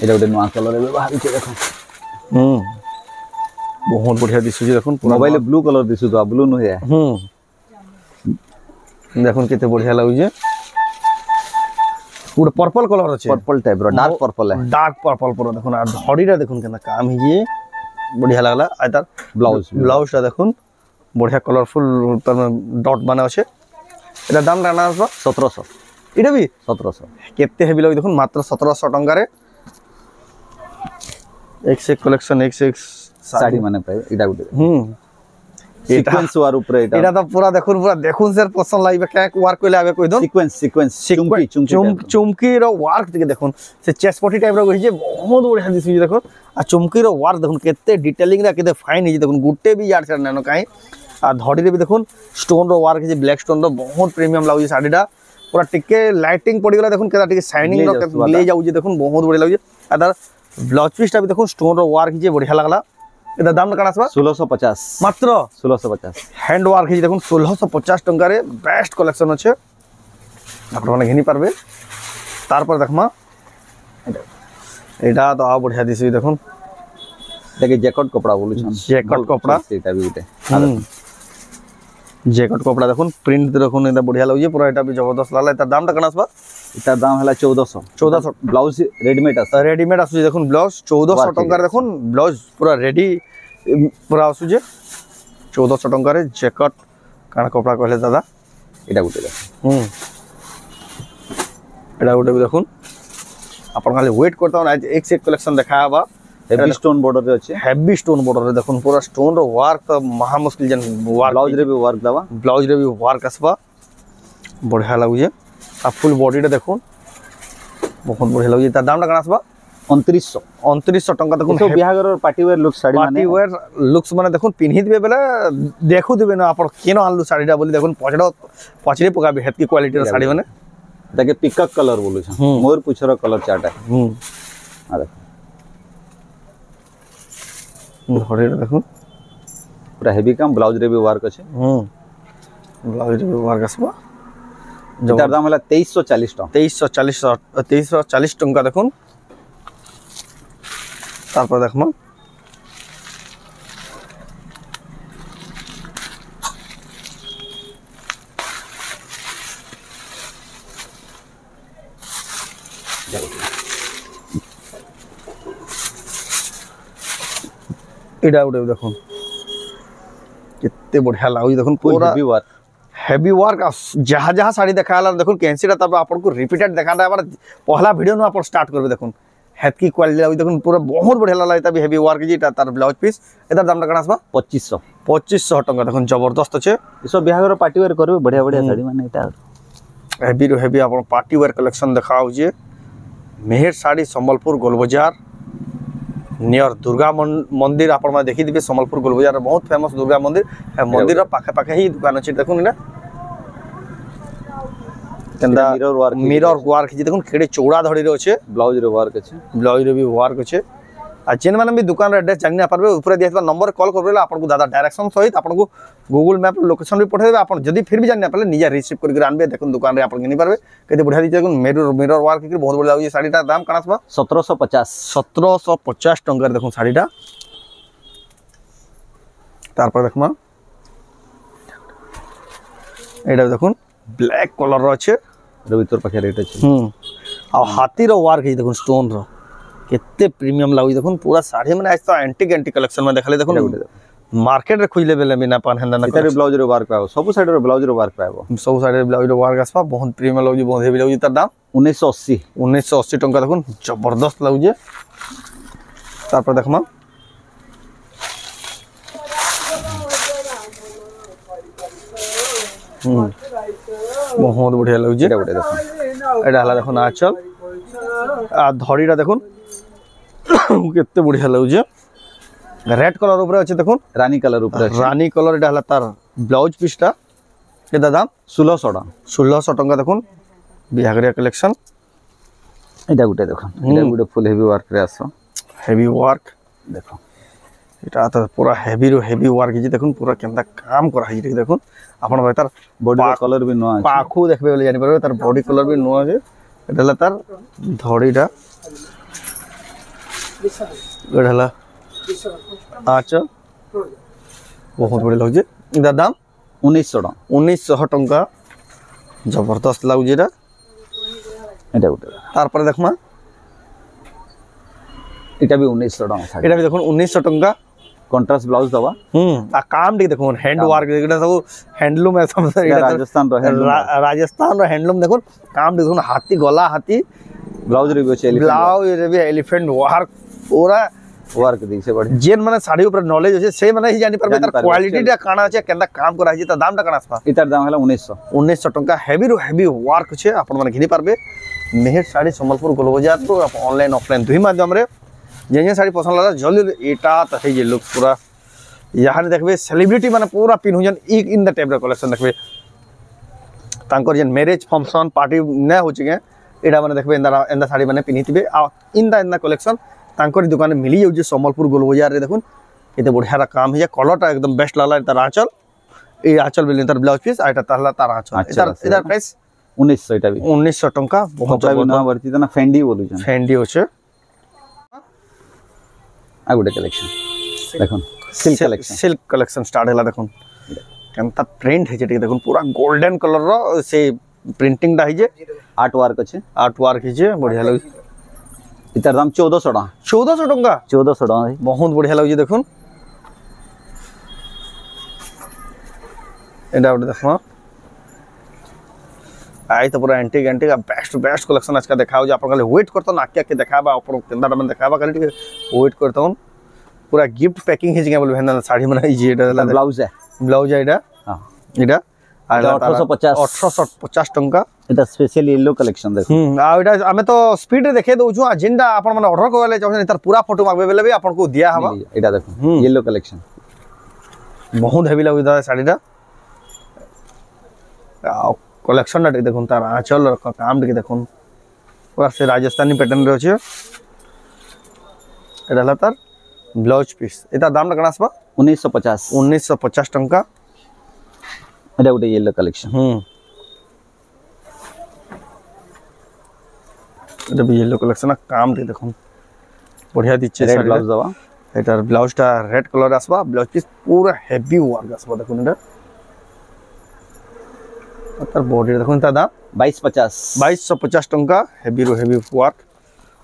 এটা ওটা নয়া কালারে ব্যবহার হচ্ছে দেখুন বহুত বঢ়িয়া দিছুজি দেখুন মোবাইলে ব্লু কালার দিছু তো ব্লু নহে দেখুন কেতে বঢ়িয়া লাগুছে পুরো পার্পল কালার আছে পার্পল টাইপ র ডার্ক পার্পল है ডার্ক পার্পল পুরো দেখুন আর ধড়িটা দেখুন কেন কাম হিয়ে বঢ়িয়া লাগলা আর তার ব্লাউজটা দেখুন বঢ়িয়া কালারফুল তার ডট বানা আছে এটা দাম রানা আসবা 1700 এটা भी 1700 কেতে হেভি লাগি দেখুন মাত্র 1700 টাকারে এক সেক কালেকশন এক সেক শাড়ি মানে পাই এটা গুটে সিকোয়েন্স ওয়ার উপরে এটা তো পুরা দেখুন স্যার পছন্দ লাগবে কেক ওয়ার্ক কইলে আগে কই দন সিকোয়েন্স চুমকির ওয়ার্ক দিকে দেখুন সে চেসপটি টাইপর হইছে বহুত বঢ়িয়া দিছি দেখুন আর চুমকির ওয়ার্ক দেখুন কেতে ডিটেইলিং রা কেতে ফাইন হইছে দেখুন গুটে भी यार सर नानो काई আর ধড়িরে भी দেখুন স্টোন র ওয়ার্ক হইছে ব্ল্যাক স্টোন র বহুত প্রিমিয়াম লাগুছে শাড়িটা পুরা টিকে লাইটিং পড়ি গলা দেখুন কেটা টিকে শাইনিং র লে যাউছে দেখুন বহুত বঢ়িয়া লাগুছে আর তার ব্লাউজ পিসটা भी দেখুন স্টোন র ওয়ার্ক হইছে বঢ়িয়া লাগলা এটা দাম কেন আসবা 1650 মাত্র 1650 হ্যান্ড ওয়ার্ক হইছে দেখুন 1650 টাকারে বেস্ট কালেকশন আছে আপনারা ঘিনি পারবে তারপর দেখমা এটা তো আ বঢ়িয়া দিছি দেখুন দেখে জ্যাকেট কপড়া বলছেন জ্যাকেট কপড়া এটা भी উঠে জ্যাকেট কপড়া দেখুন প্রিন্ট দেখুন এটা বঢ়িয়া লাগছে পুরো এটা भी জবরদস্ত লাগলা এটার দামটা কেন আসবা এটার দাম হলা 1400 ব্লাউজ রেডিমেড আছে রেডিমেড আসছে দেখুন ব্লাউজ 1400 টাকার দেখুন ব্লাউজ পুরো রেডি পুরো আসছে 1400 টাকার জ্যাকেট কাণ কপড়া কইলে দাদা এটা গুটে দেখুন এটা গুটে দেখুন আপন খালি ওয়েট করতে হন আজ এক সেক কালেকশন দেখাবা হেভি স্টোন বর্ডার রে আছে হেভি স্টোন বর্ডার রে দেখুন পুরো স্টোন র ওয়ার্ক তো মহা মুশকিল জান ব্লাউজ রে भी ওয়ার্ক দাবা ব্লাউজ রে भी ওয়ার্ক আসবা বঢ়িয়া লাগুছে আর ফুল বডিটা দেখুন বহুত বঢ়িয়া লাগুছে তার দামটা কেন আসবা 2900 টাকা দেখুন বিহাগর পার্টি ওয়্যার লুক শাড়ি মানে পার্টি ওয়্যার লুকস মানে দেখুন পিনহি দিবে বেলা দেখু দিবে না আপন কেন আনলু শাড়িটা বলি দেখুন পছড়ে পকাবে হেতকি কোয়ালিটির শাড়ি মানে দেখে পিকক কালার বলুছ মোর পুছর কালার চাটা আরে ধড়িটা দেখুন पूरा हेवी काम ब्लाउज रे भी वर्क আছে ব্লাউজ ওয়ার্ক আসবো এটার দাম হলা 2340 টাকা 2340 টাকা দেখুন তারপর দেখুন এটা উঠে দেখুন কেতে বঢ়িয়া লাগুଛି দেখুন পুরা হেভি ওয়ার্ক যাহা যাহা শাড়ি দেখালা দেখুন ক্যান্সিটা তারপর আপনাকে রিপিটেড দেখাটা আবার পহলা ভিডিও নু আপন স্টার্ট করবে দেখুন হেতকি কোয়ালিটি লাগুଛି দেখুন পুরা বহুত বঢ়িয়া লাগে তবে হেভি ওয়ার্ক যেটা তার ব্লাউজ পিস এটার দামটা কেন আসবা 2500 টাকা দেখুন জবরদস্ত আছে এসব বিহাঘর পার্টি ওয়্যার করবে বঢ়িয়া বঢ়িয়া শাড়ি মানে এটা হেভি রো হেভি আপন পার্টি ওয়্যার কালেকশন দেখা হচ্ছে মেহের শাড়ি সম্বলপুর গোলবজার নিয়র দুর্গা মন্দির আপনার মানে দেখিদিবে সম্বলপুর গোলবজার বহুত ফেমস দুর্গা মন্দির মন্দির পাখে পাখে হি দোকান আছে দেখুন এটা কেনটা মিরর ওয়ার্ক আছে দেখুন কেড়ে চৌড়া ধড়ি আছে ব্লাউজ রে ওয়ার্ক আছে ব্লাউজ রে भी ওয়ার্ক আছে আর যেন মানে भी दुकान एड्रेस জানি না পারবে উপরে দিয়েবা নম্বর কল করবে আপনাকে দাদা ডাইরেকশন সহিত আপনাকে গুগল ম্যাপ লোকেশন भी পঠাই দেবে আপন যদি ফির भी জানি না পারলে নিজে রিসিভ করে আনবে দেখুন দোকান রে আপন কিনি পারবে কেতে বঢ়িয়া দিছে দেখুন মিরর ওয়ার্ক কি বহুত বড় লাগুছে শাড়িটার দাম কানা আসবা 1750 টাকার দেখুন শাড়িটা তারপর দেখুন এটা দেখুন ব্ল্যাক কলর আছে এর ভিতর পাখে রেট আছে আর হাতির ওয়ার্ক এই দেখুন স্টোন র কেতে প্রিমিয়াম লাগুছে দেখুন পুরা শাড়ি মানে আজ তো এন্টিক কালেকশন में দেখালে দেখুন মার্কেট রে খুইলে বেলে বিনা পান হেন্দা না এটারে ব্লাউজ রে ওয়ার্ক পাবো সব সাইড রে ব্লাউজ রে ওয়ার্ক পাবো সব সাইড রে ব্লাউজ রে ওয়ার্ক আসবা বহুত প্রিমিয়াম লাগুছে বহুত হেভি লাগুছে তার দাম 1980 টাকা দেখুন জবরদস্ত লাগুছে তারপর দেখমা बहुत बढ़िया लगे এটা হলা দেখুন আঁচল আর ধড়িটা দেখুন কেতে बढ़िया লাগুছে রেড কালার উপরে আছে দেখুন রানী কালার উপরে আছে রানী কালার এটা হলা তার ব্লাউজ পিসটা এটা দাম 1600 টাকা দেখুন বিহাগরিয়া কালেকশন এটা গুটে দেখুন এটা গুটে ফুল হেভি ওয়ার্ক রে আসো হেভি ওয়ার্ক দেখো এটা তো পুরা হেভি ওয়ার্ক আছে দেখুন পুরা কেনটা কাম করা হইছে দেখুন আপনার ভাই তার বডি কালার भी নয়া আছে পাখু দেখবে বলে জানি পারবে তার বডি কালার भी নয়া আছে এটা হলা তার ধড়িটা এটা হলা আচ্ছা বহুত বড় লাগছে এটার দাম 1900 টাকা জবরদস্ত লাগছে এটা গুটে তারপরে দেখমা এটা भी 1900 টাকা এটা भी দেখুন 1900 টাকা কন্ট্রাস্ট ব্লাউজ দবা आ काम देख देखो हैंड वर्क এটা সব হ্যান্ডলুম এ সব রাজস্থান র হ্যান্ডলুম দেখুন काम দেখুন হাতি গলা হাতি ব্লাউজ রে আছে ব্লাউজ রে এলিফ্যান্ট ওয়ার্ক পুরা ওয়ার্ক দিছে বড় যেন মানে শাড়ি উপরে নলেজ আছে সেই মানে জানি পারবে তার কোয়ালিটিটা কানা আছে কেনটা কাম করা আছে তার দামটা কানা আসবা এটার দাম হলা 1900 টাকা হেভি ওয়ার্ক আছে আপন মানে ঘিনি পারবে মেহের শাড়ি সম্বলপুর গোলবজার তো অনলাइन অফলাइन দুই মাধ্যমরে যে শাড়ি পছন্দ লাগা জলদি এটা তাই যে লুক পুরা यहाँ देखबे सेलिब्रिटी माने पूरा पिन्हुजन इन द टाइप कलेक्शन देखबे तांकर जन मैरिज फंक्शन पार्टी न हो चिके एडा माने देखबे एंदा साड़ी माने पिनिथिबे आ इन द कलेक्शन तांकर दुकान मिली जाउजे सम्बलपुर गोलबजार रे देखुन एते बढ़िया काम है कलरटा एकदम बेस्ट लागला तार आंचल ए आंचल बिल तार ब्लाउज पीस आटा ताहला तार आंचल एदार प्राइस 1900 এটা भी 1900 টাকা বহুত না বর্তি না ফেন্ডি বলুছেন ফেন্ডি হচ্ছে আগুডে কালেকশন দেখুন सिल्क कलेक्शन स्टार्ट है देखुन केनता प्रिंट है जेटी देखुन पूरा गोल्डन कलर रो से प्रिंटिंग दा है जे आर्ट वर्क है जे बढ़िया लगे इतार दाम 1400 टाका 1400 टाका 1400 टाका बहुत बढ़िया लगे देखुन एडा उडे देखो आई तो पूरा एंटीक बेस्ट कलेक्शन आज का देखाओ जे आपन खाली वेट करतो ना के देखाबा अपन केनता मन देखाबा खाली वेट करतो पूरा गिफ्ट पैकिंग है बोल भेंदा साड़ी मन ये ब्लाउज है এটা हां এটা 1850 টাকা এটা স্পেশাল ইয়েলো কালেকশন দেখো आ এটা আমি তো স্পিড রে দেখে দউছু যেটা আপন মানে অর্ডার করলে চাহছেন তার পুরা ফটো মাগবে বেলে भी आपन को दिया हवा এটা দেখো ইয়েলো কালেকশন बहुत হেভি লাগি দা শাড়িটা কলেকশনটা দেখুন তার আঁচল কাম দেখে দেখুন পুরা সে রাজস্থানী প্যাটার্ন রে আছে এটা হলা তার ब्लाउज पीस एटा दाम कण आसबा 1950 1950 टंका एटा गोटे येलो कलेक्शन এটা বি येलो कलेक्शन काम दे देखो बढ़िया दिचे रेड ब्लाउज दवा एटार ब्लाउज टा रेड कलर आसबा ब्लाउज पीस पूरा हेवी वर्क आसबा देखो एटा तार बॉडी देखो ता दाम 2250 टंका हेवी रो हेवी वर्क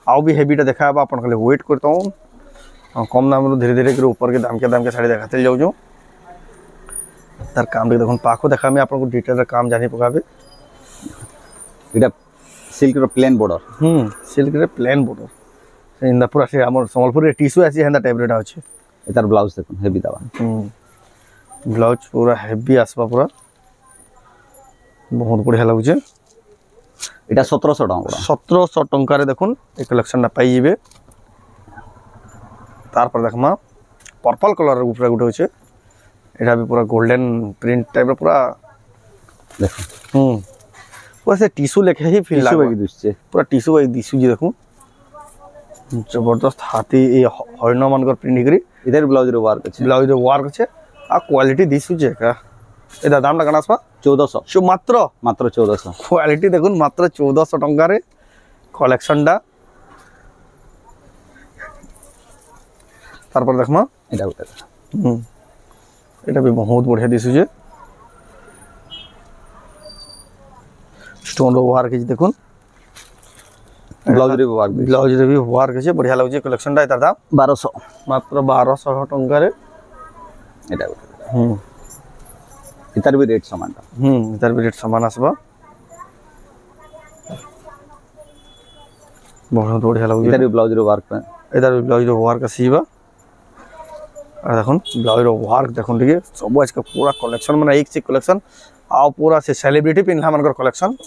आउ भी हेवी टा देखाबा अपन खाली वेट करता हूं कम दाम रो धीरे धीरे कर ऊपर के दाम के साड़ी देखाते जाऊ जो तार काम दे देखो पाखो देखा में आपन को डिटेल रा काम जानी पकाबे एटा सिल्क रो प्लेन बॉर्डर सिल्क रे प्लेन बॉर्डर इंदा पूरा से हमर संबलपुर रे टिश्यू आसी हेंदा टाइप रेटा अछि एतार ब्लाउज देखो हेवी दवा ब्लाउज पूरा हेवी आसबा पूरा बहुत बढ़िया लागु छे एटा 1700 टंका 1700 टंका रे देखुन ए कलेक्शन ना पाई जिबे तार पर देखमा पर्पल कलर ऊपर गुटे होचे एटा भी पूरा गोल्डन प्रिंट टाइप रे पूरा देखो पूरा से टिश्यू लेखे ही फील लागो दिसছে पूरा टिश्यू वाई दिसु जी देखो जबरदस्त हाथी ए हरिण मानकर प्रिंट करी इधर ब्लाउज रे वर्क আছে ब्लाउज रे वर्क আছে आ क्वालिटी दिसु जे का एदा दाम टा कना आसबा 1400 मात्र 1400 क्वालिटी देखुन मात्र 1400 टंका रे कलेक्शन टा तार पर देखमा एटा गोटे एटा भी बहुत बढ़िया दिसु जे स्टोन रो वर्क है देखुन ब्लाउज रे भी वर्क है बढ़िया लागु जे कलेक्शन टा एतार दाम 1200 मात्र 1200 टंका रे एटा गोटे इतार भी रेट समान इतार भी रेट समान आसबा बहुत बढ़िया लागु इतार भी ब्लाउज रे वर्क पे एतार भी ब्लाउज रे वर्क आसीबा आ देखुन ब्लाउज रे वर्क देखुन ठीक सब आज का पूरा कलेक्शन माने एक से कलेक्शन आ पूरा से सेलिब्रिटी पिन्हा मानकर कलेक्शन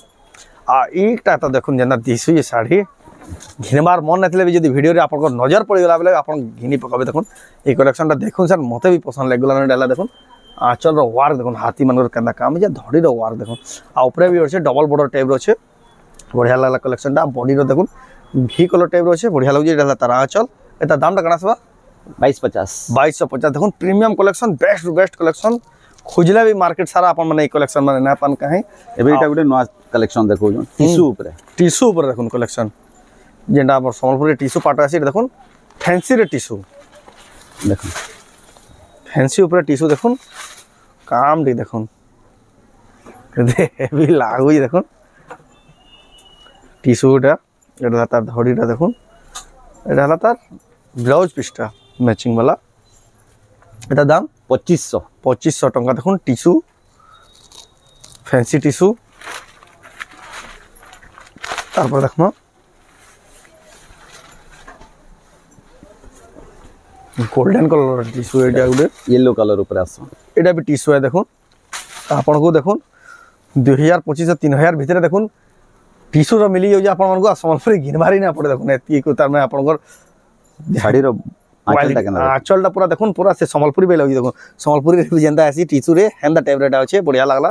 आ एकटा त देखुन जेना दिसु ये साड़ी घिनबार मन नथिले भी जदी वीडियो रे आपन को नजर पड़ी गेला बेले आपन घिनी पकाबे देखुन ए कलेक्शन ता देखुन सर मते भी पसंद लागला न डाला देखुन आंचल रो वर्क देखुन हाथी मानकर केना काम जे धड़ी रो वर्क देखुन आ ऊपर भी होचे डबल बॉर्डर टाइप रो छे बढ़िया लागला कलेक्शन ता बॉडी रो देखुन घी कलर टाइप रो छे बढ़िया लागु जे डाला तार आंचल एता दाम ता कना सबा 2250 देखुन प्रीमियम कलेक्शन बेस्ट कलेक्शन खोजला भी मार्केट सारा अपन माने कलेक्शन माने ना पान कहीं एबे एटा गुटे नवा कलेक्शन देखो जो टिश्यू ऊपर देखुन कलेक्शन जेंडा हमर संबलपुर टिश्यू पाटा आसी देखुन फैंसी रे टिश्यू देखुन फैंसी ऊपर टिश्यू देखुन काम दे देखुन कदे हेवी लागु देखुन टिश्यूटा एटा तार धड़ीटा देखुन एटा हला तार ब्लाउज पीसटा मैचिंग वाला एटा दाम 2500 टंका देखुन टिश्यू फैंसी टिश्यू तार पर देखमा गोल्डन कलर टिश्यू एटा गुडे येलो कलर ऊपर आसो एटा भी टिश्यू है देखुन आपन को देखुन 2025 से 3000 भीतर देखुन टिश्यू रो मिली जो आपन मन को संबलपुर घिनबारी ना पड़े देखुन एती को तार में आपन को साड़ी रो आंचल टा पूरा देखुन पूरा से संबलपुरी बेला देखुन संबलपुरी रे जेंदा आसी टिश्यू रे हेंदा टाइप रेटा अछि बढ़िया लागला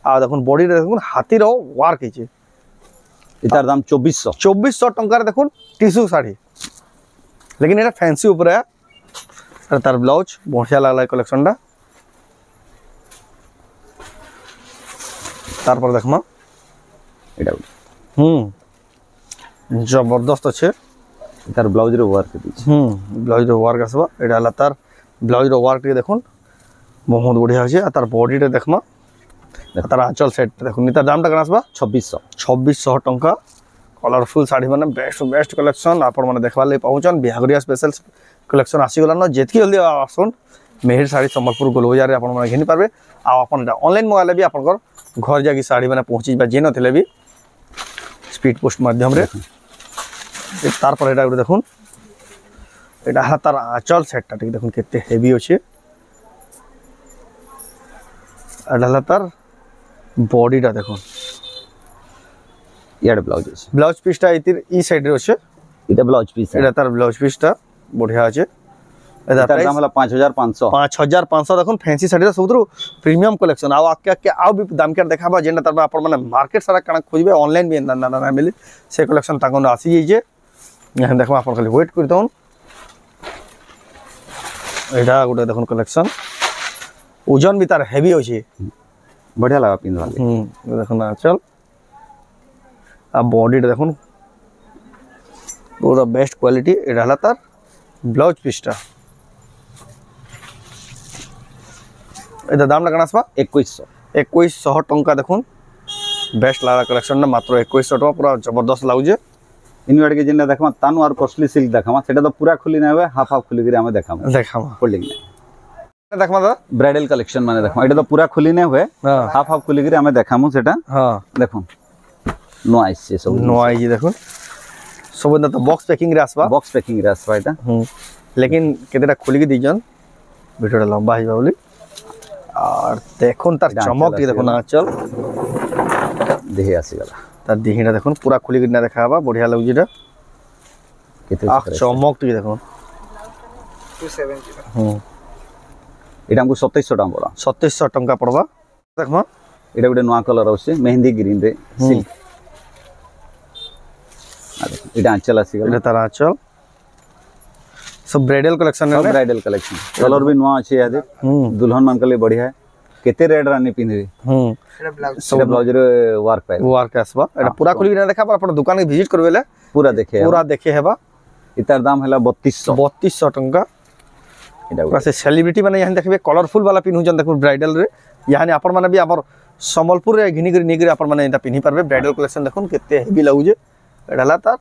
आ देखुन बॉडी रे देखुन हाथी रो वर्क हिचे इतार दाम 2400 टंका रे देखुन टिश्यू साड़ी लेकिन एटा फैंसी ऊपर है तार ब्लाउज बढ़िया लागला कलेक्शन टा तार पर देखमा एटा जबरदस्त अच्छे तार ब्लाउज रे वर्क दिछ ब्लाउज रे वर्क आसबा एटा हला तार ब्लाउज रे वर्क देखुन बहुत बढ़िया होचे तार बॉडी रे देखमा तार आंचल सेट देखुन तार दाम टा कना आसबा 2600 टंका कलरफुल साड़ी माने बेस्ट कलेक्शन आपन माने देखबा ले पहुंचन बिहागरिया स्पेशल कलेक्शन आसी गला न जेतकी जल्दी आसन मेहर साड़ी संबलपुर गोलबाजार रे आपन माने घिनि पारबे आ आपन ऑनलाइन मंगाले भी आपन घर जाकी साड़ी माने पहुंची बा जे नथिले भी स्पीड पोस्ट माध्यम रे तार पर एटा देखुन एटा हा तार आंचल सेटटा ठीक देखुन केते हेवी होचे एटा हला तार बॉडीटा देखुन यार ब्लाउज पीसटा इतिर ई साइड रे होचे एटा ब्लाउज पीस एटा तार ब्लाउज पीसटा बढ़िया আছে एटा दाम हला 5500 দেখুন ফ্যান্সি শাড়ির সবুতরু প্রিমিয়াম কালেকশন আও আকে আও বি দাম কে দেখাবা যেটা তার আপন মানে মার্কেট সারা কানা খুঁজবে অনলাইন বি না মিলি সে কালেকশন তাকন আসি যাইছে দেখো আপন খালি ওয়েট করি তখন एटा गोटे देखुन कलेक्शन ओजन भी तार हेवी अछि बढ़िया लगा पिंधवा देखुन आंचल आ बॉडी देखुन पूरा बेस्ट क्वालिटी एटा हला तार ब्लाउज पीसटा एटा दाम ला कनासबा 2100 टंका देखुन बेस्ट लाला कलेक्शन ना मात्र 2100 टंका पूरा जबरदस्त लाउजे इनवर्ट के जिन्ना देखमा तानु और कॉस्टली सिल्क देखमा सेटा तो पूरा खुली ना होवे हाफ हाफ खुली करी हमें देखामा फोल्डिंग में देखमा दादा ब्राइडल कलेक्शन माने देखमा एटा तो पूरा खुली ना होवे हाफ हाफ खुली करी हमें देखामु सेटा हां देखुन नो आइस से सब नो आइस देखुन सब ना तो बॉक्स पैकिंग रे आसबा एटा लेकिन केतेटा खुली के दिजन वीडियोटा लंबा हिबा बोली और देखुन तार चमक के देखुन आंचल देही आसी गला तार देहीटा देखुन पूरा खुली के ना देखाबा बढ़िया लागुजीटा केते आ चमक के देखुन 270 एटा हमको 2700 टका पड़ा 2700 टका पड़बा देखमा एटा गुटे नवा कलर आउसे मेहंदी ग्रीन रे सिल्क एटा आंचल आसी गला एटा तार आंचल सब ब्राइडल कलेक्शन है ब्राइडल कलेक्शन कलर भी नवा अछि यादे दुल्हन मान के लिए बढ़िया है केते रेड रानी पिनबे एटा ब्लाउज रे वर्क आसबा एटा पूरा खुली ना देखा पर अपन दुकान के विजिट करबेले पूरा देखे हेबा इतार दाम हला 3200 टंका एटा से सेलिब्रिटी माने यहां देखबे कलरफुल वाला पिनहु जन देखो ब्राइडल रे यहां अपन माने भी हमर संबलपुर रे घिनी निगरी अपन माने एटा पिनहि परबे ब्राइडल कलेक्शन देखुन केते हेवी लागुजे एटा ला तार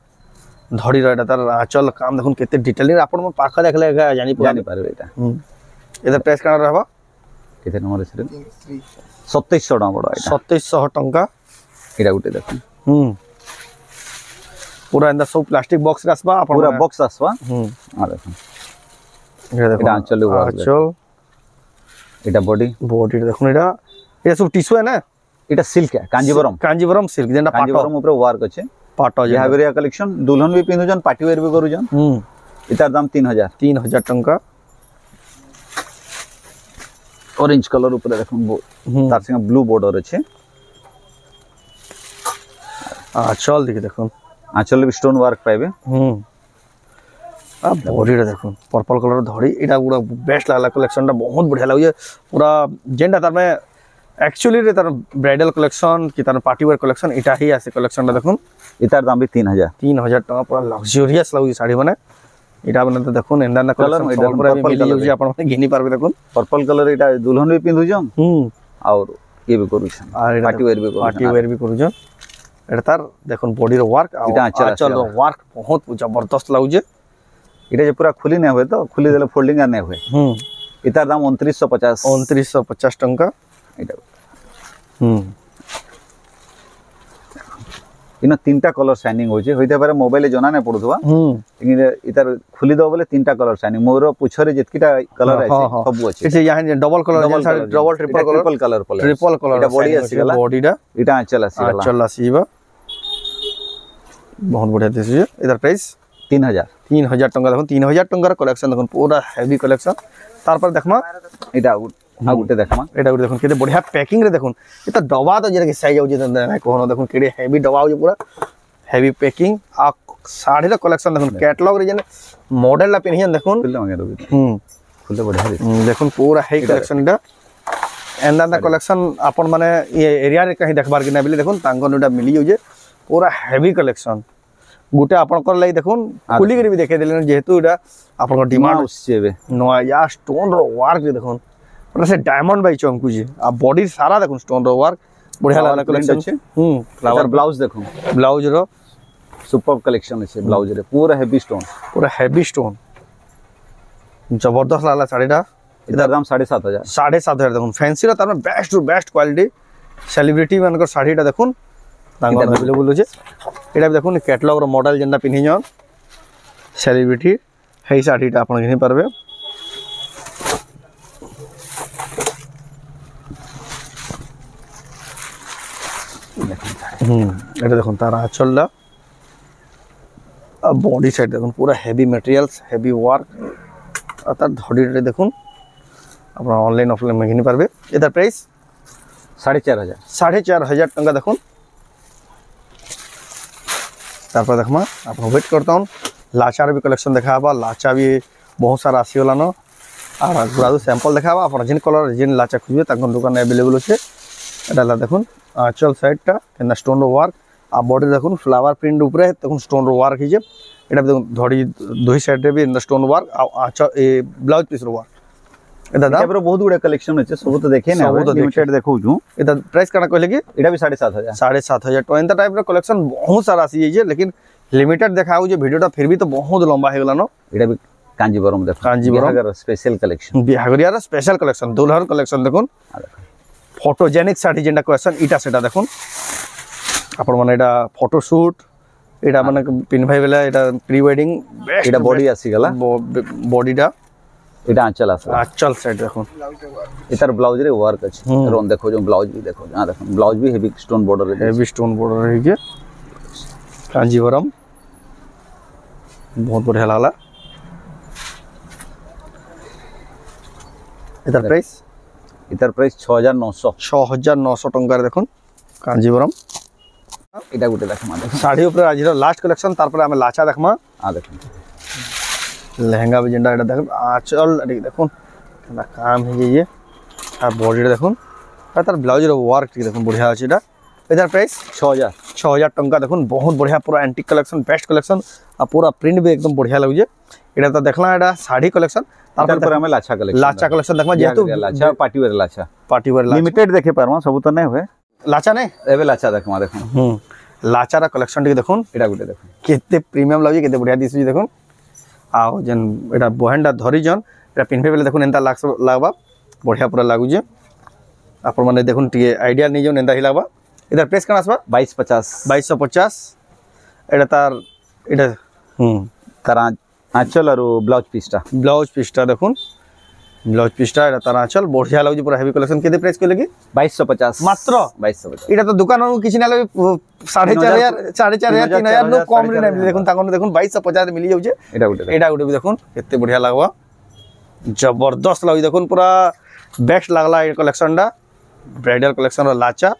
धड़ी रे एटा तार आंचल काम देखुन केते डिटेलिंग अपन पाखा देखले जानि पारबे एटा एटा प्राइस काना रहबा केते नंबर छै 2700 टका पड़ो एटा 2700 टका एटा गुटे देखुन पूरा अंदर सब प्लास्टिक बॉक्स आसबा अपन पूरा बॉक्स आसबा आ देखुन एटा आंचल एटा बॉडी देखुन एटा सब टिश्यू है ना एटा सिल्क है कांजीवरम सिल्क जेना कांजीवरम ऊपर वर्क अछि पाटो जे हावेरिया कलेक्शन दुल्हन भी पिनु जन पार्टी वेयर भी करू जन इतार दाम 3000 टंका ऑरेंज कलर ऊपर देखुन तार संग ब्लू बॉर्डर अछि आंचल देखुन आंचल भी स्टोन वर्क पाइबे आ बॉडी देखुन पर्पल कलर धड़ी एटा पूरा बेस्ट लागला कलेक्शन बहुत बढ़िया लागै पूरा जेंडा तार में एक्चुअली रे तार ब्राइडल कलेक्शन कि तार पार्टी वेयर कलेक्शन एटा ही आसे कलेक्शन देखुन इतार दाम भी 3000 टका पूरा लग्जरियस लागै साड़ी माने एटा बने तो देखुन एंदा ना कलर पूरा मिली जाउजी अपन माने घिनी पारबे देखुन पर्पल कलर एटा दुल्हन भी पिंधु जम और ये भी करू छन पार्टी वेयर भी करू जम एटा तार देखुन बॉडी रो वर्क आंचल रो वर्क बहुत जबरदस्त लागै एटा जे पूरा खुली नै होय तो खुली देले फोल्डिंग आ नै होय इतार दाम 2950 टका एटा इना तीनटा कलर शाइनिंग होजे होइते पारे मोबाइल जना नै पडुथवा लेकिन इतार खुली दो बोले तीनटा कलर शाइनिंग मोर पुछरे जेतकीटा कलर है सब अछि इसे यहां double colour double triple colour एटा बॉडी आसी गला बॉडीटा एटा आंचल आसीबा बहुत बढ़िया दिसजे इधर प्राइस 3000 टंका देखो 3000 टंका कलेक्शन देखो पूरा हेवी कलेक्शन तार पर देखमा एटा गुटे देखमा एटा गुटे देखो केते बढ़िया पैकिंग रे देखो एता डबा तो जेरे के साइज आउ जे कोन देखो केडे हेवी डबा आउ पूरा हेवी पैकिंग आ साड़ी रे कलेक्शन देखो कैटलॉग रे जने मॉडल ला पिनहियन देखो खुले बढ़िया देखो पूरा हेवी कलेक्शन एटा एंदा कलेक्शन अपन माने ये एरिया रे कहीं देखबार के ना बिले देखो तांगन एटा मिली जाउ जे पूरा हेवी कलेक्शन गुटे आपन कर लाई देखुन खुली करी भी देखे देले जेहेतु एटा आपन डिमांड उसेबे नया या स्टोन रो वर्क देखुन पूरा से डायमंड बाई चमकु जे आ बॉडी सारा देखुन स्टोन रो वर्क बढ़िया लागला कलेक्शन छे फ्लावर ब्लाउज देखुन ब्लाउज रो सुपर कलेक्शन छे ब्लाउज रे पूरा हेवी स्टोन जबरदस्त लागला साड़ीटा इधर दाम 7500 देखुन फैंसी रो तार में best to best quality celebrity मानकर साड़ीटा देखुन तांगन अवेलेबल होजे एटा भी देखुन कैटलॉग रो मॉडल जेंदा पिनहि जन सेलिब्रिटी हेई साड़ीटा आपण घिनि परबे एटा देखुन तार आंचलला बॉडी साइड देखुन पूरा हेवी मटेरियल्स हेवी वर्क आ तार धड़ी देखुन आपण ऑनलाइन ऑफलाइन में घिनि परबे एटा प्राइस 4500 टका देखुन तारपर देखमा आप वेट करता हूँ लाचार भी कलेक्शन देखाबा लाचा भी बहुत सारा आसीगला न আর গুড়া স্যাম্পল দেখাবা আপনার যেন কলর যেন লাচা খুঁজবে তখন দোকানে अवेलेबल আছে। এটা দেখুন আঁচল সাইডটা কেন স্টোন ওয়ার্ক আর বডি দেখুন ফ্লাওয়ার প্রিন্ট উপরে তখন স্টোন ওয়ার্ক হয়েছে। এটা দেখুন ধরি দুই সাইডে বি স্টোন ওয়ার্ক আর আঁচল এই ব্লাউজ পিস ওয়ার্ক। এটা দাম বহুত গুড়া কালেকশন আছে সবু তো দেখে না সবু তো লিমিটেড দেখাউছু। এটা প্রাইস কানা কইলে কি এটা भी 7500 7,500 टका एंता टाइप रो कलेक्शन बहुत सारा आसी जाइए लेकिन लिमिटेड देखाऊ जे वीडियोटा फिर भी तो बहुत लंबा हो गलानो। এটা भी कांजीवरम देखो कांजीवरम स्पेशल कलेक्शन बिहागरियार स्पेशल कलेक्शन दुल्हर कलेक्शन देखुन फोटोजेनिक साड़ी जेंटा क्वेश्चन इटा सेटा देखुन आपण माने एटा फोटोशूट एटा माने पिनभाई बेला एटा प्री वेडिंग बेस्ट এটা বডি আসি গলা बॉडीटा এটা আঁচল আছে आंचल साइड देखुन এটার ব্লাউজ রে ওয়ার্ক আছে রন দেখো যে ব্লাউজ भी देखो हां देखो ब्लाउज भी हेवी स्टोन बॉर्डर है हेवी स्टोन बॉर्डर है के कांजीवरम बहुत बढ़िया लागला। इधर प्राइस এটার প্রাইস 6900 6,900 टंकार देखुन कांजीवरम। এটা গুটে দেখো মানে শাড়ি উপরে আজ লাস্ট কালেকশন তারপরে আমি লাচা দেখমা आ देखो লেহেঙ্গা भी जेंडा এটা দেখুন আঁচল এদিকে দেখুন না কাম হয়ে যাইয়ে আর বডিটা দেখুন আর তার ব্লাউজের ওয়ার্ক দেখুন बढ़िया আছে। এটা এটার প্রাইস 6,000 टंका देखुन बहुत बढ़िया पूरा एंटिक कलेक्शन बेस्ट कलेक्शन और पूरा प्रिंट भी एकदम बढ़िया लगे। এটা তো দেখলা এটা শাড়ি কালেকশন তারপর আমি লাচা কালেকশন দেখমা যেহেতু lachha party wear lachha party limited দেখে পারমা সব তো নাই হয় লাচা নাই এবে লাচা দেখমা দেখুন লাচার কালেকশন টিকে দেখুন এটা গুটে দেখুন কেতে প্রিমিয়াম লাগুছে কেতে बढ़िया দিছু দেখুন আও যেন এটা বহেন্ডা ধরি জন এটা পিনফে বেলে দেখুন এন্তা লাগবা बढ़िया पूरा लागुजे আপন মানে দেখুন টিকে আইডিয়া নিজন এন্তা হি লাগবা। এটার প্রাইস কেন আসবা 2250 এটা তার এটা তার আঁচল আর ব্লাউজ পিসটা দেখুন ব্লাউজ পিসটা এটা তার আঁচল बढ़िया লাগুছে পুরো হেভি কালেকশন কেতে প্রাইস কইলে কি 2250 মাত্র 2250 এটা তো দোকানও কিছু না লাগে 4,500 3,000 নো কম রে না দেখুন তাকন দেখুন 2250 মিলি যাচ্ছে। এটা গুটে দেখুন কেতে बढ़िया লাগবা जबरदस्त लगी देखुन पूरा बेस्ट लगला ये कलेक्शन ब्राइडल कलेक्शन लाचा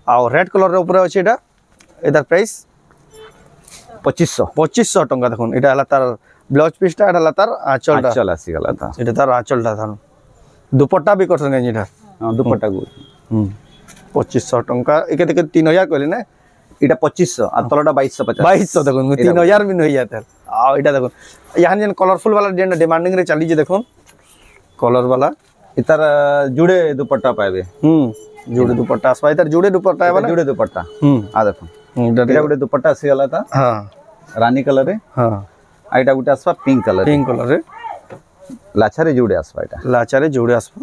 और रेड कलर ऊपर अच्छे इधर प्राइस 2500 टंका देखुन এটা হলা তার ব্লাউজ পিসটা এটা হলা তার আঁচল আসি গলা তা এটা তার আঁচলটা থান দুপট্টা भी করছেন এটা দুপট্টা গু 2500 टंका একে থেকে 3000 কইলে না এটা 2500 আর তলটা 2250 দেখুন 3000 भी नहीं जाता। আর এটা দেখুন यहाँ যেন কালারফুল वाला যেন ডিমান্ডিং রে চালি যে দেখুন कलर वाला इतर जुड़े दुपट्टा पाएबे जुड़े दुपट्टा असवा इतर जुड़े दुपट्टा है वाला जुड़े दुपट्टा आ देखो इटा गुटे दुपट्टा आसी गला था हां रानी कलर रे हां आइटा गुटे असवा पिंक कलर रे लाछा रे जुड़े असवा इटा लाछा रे जुड़े असवा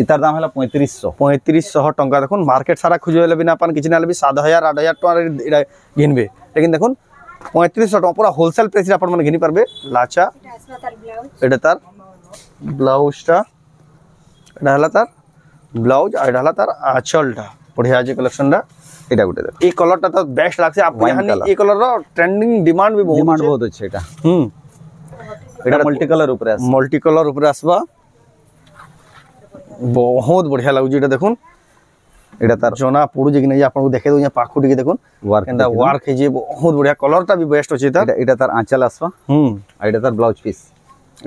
इतर दाम हला 3500 टंका देखुन मार्केट सारा खुजले बिना अपन किछ नाले भी 7,000 8,000 टका इटा घिनबे लेकिन देखुन 3500 टका पूरा होलसेल प्राइस रे अपन मन घिनी परबे। लाछा एटा तार ब्लाउजटा এটা হলা তার ব্লাউজ আর এটা হলা তার আঁচলটা बढ़िया আছে কালেকশনটা। এটা গুটে দেখো এই কালারটা তো বেস্ট লাগছে আপনি এখানে এই কালারর ট্রেন্ডিং ডিমান্ড বহুত আছে এটা এটা মাল্টি কালার উপরে আসবা বহুত बढ़िया লাগুছে। এটা দেখুন এটা তার জনা পড়ুছে কিনা আপনাকে দেখে দেউ পাখুটিকে দেখুন ওয়ার্ক হইছে বহুত बढ़िया কালারটা भी বেস্ট আছে। এটা তার আঁচল আসবা আর এটা তার ব্লাউজ পিস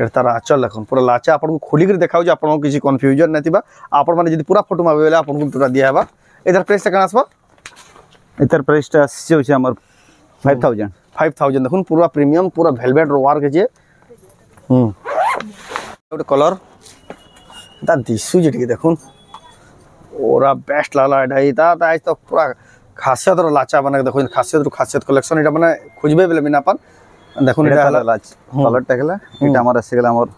এটা তার আঁচল দেখুন পুরো লাচা আপনাকে খুলিকি দেখাও যে আপনার কিছু কনফ্यूजन নথিবা আপন মানে যদি পুরা ফটো মাবে বেলে আপনাকে পুরা দিয়া হবা। এটার প্রাইসটা কেন আসবা এটার প্রাইসটা আসছে হচ্ছে আমার 5000 দেখুন পুরা প্রিমিয়াম পুরা ভেলভেট ওয়ার্ক আছে। একটা কালার এটা দিশু যেটি দেখুন ওরা বেস্ট লাগলা এটা আজ তো পুরা খাসিয়ত লাচা মানে দেখুন খাসিয়ত কালেকশন এটা মানে খুঁজবে বেলে বিনা পান দেখুন এটা হলো কালারটা গেলা এটা আমার আসে গেলা আমার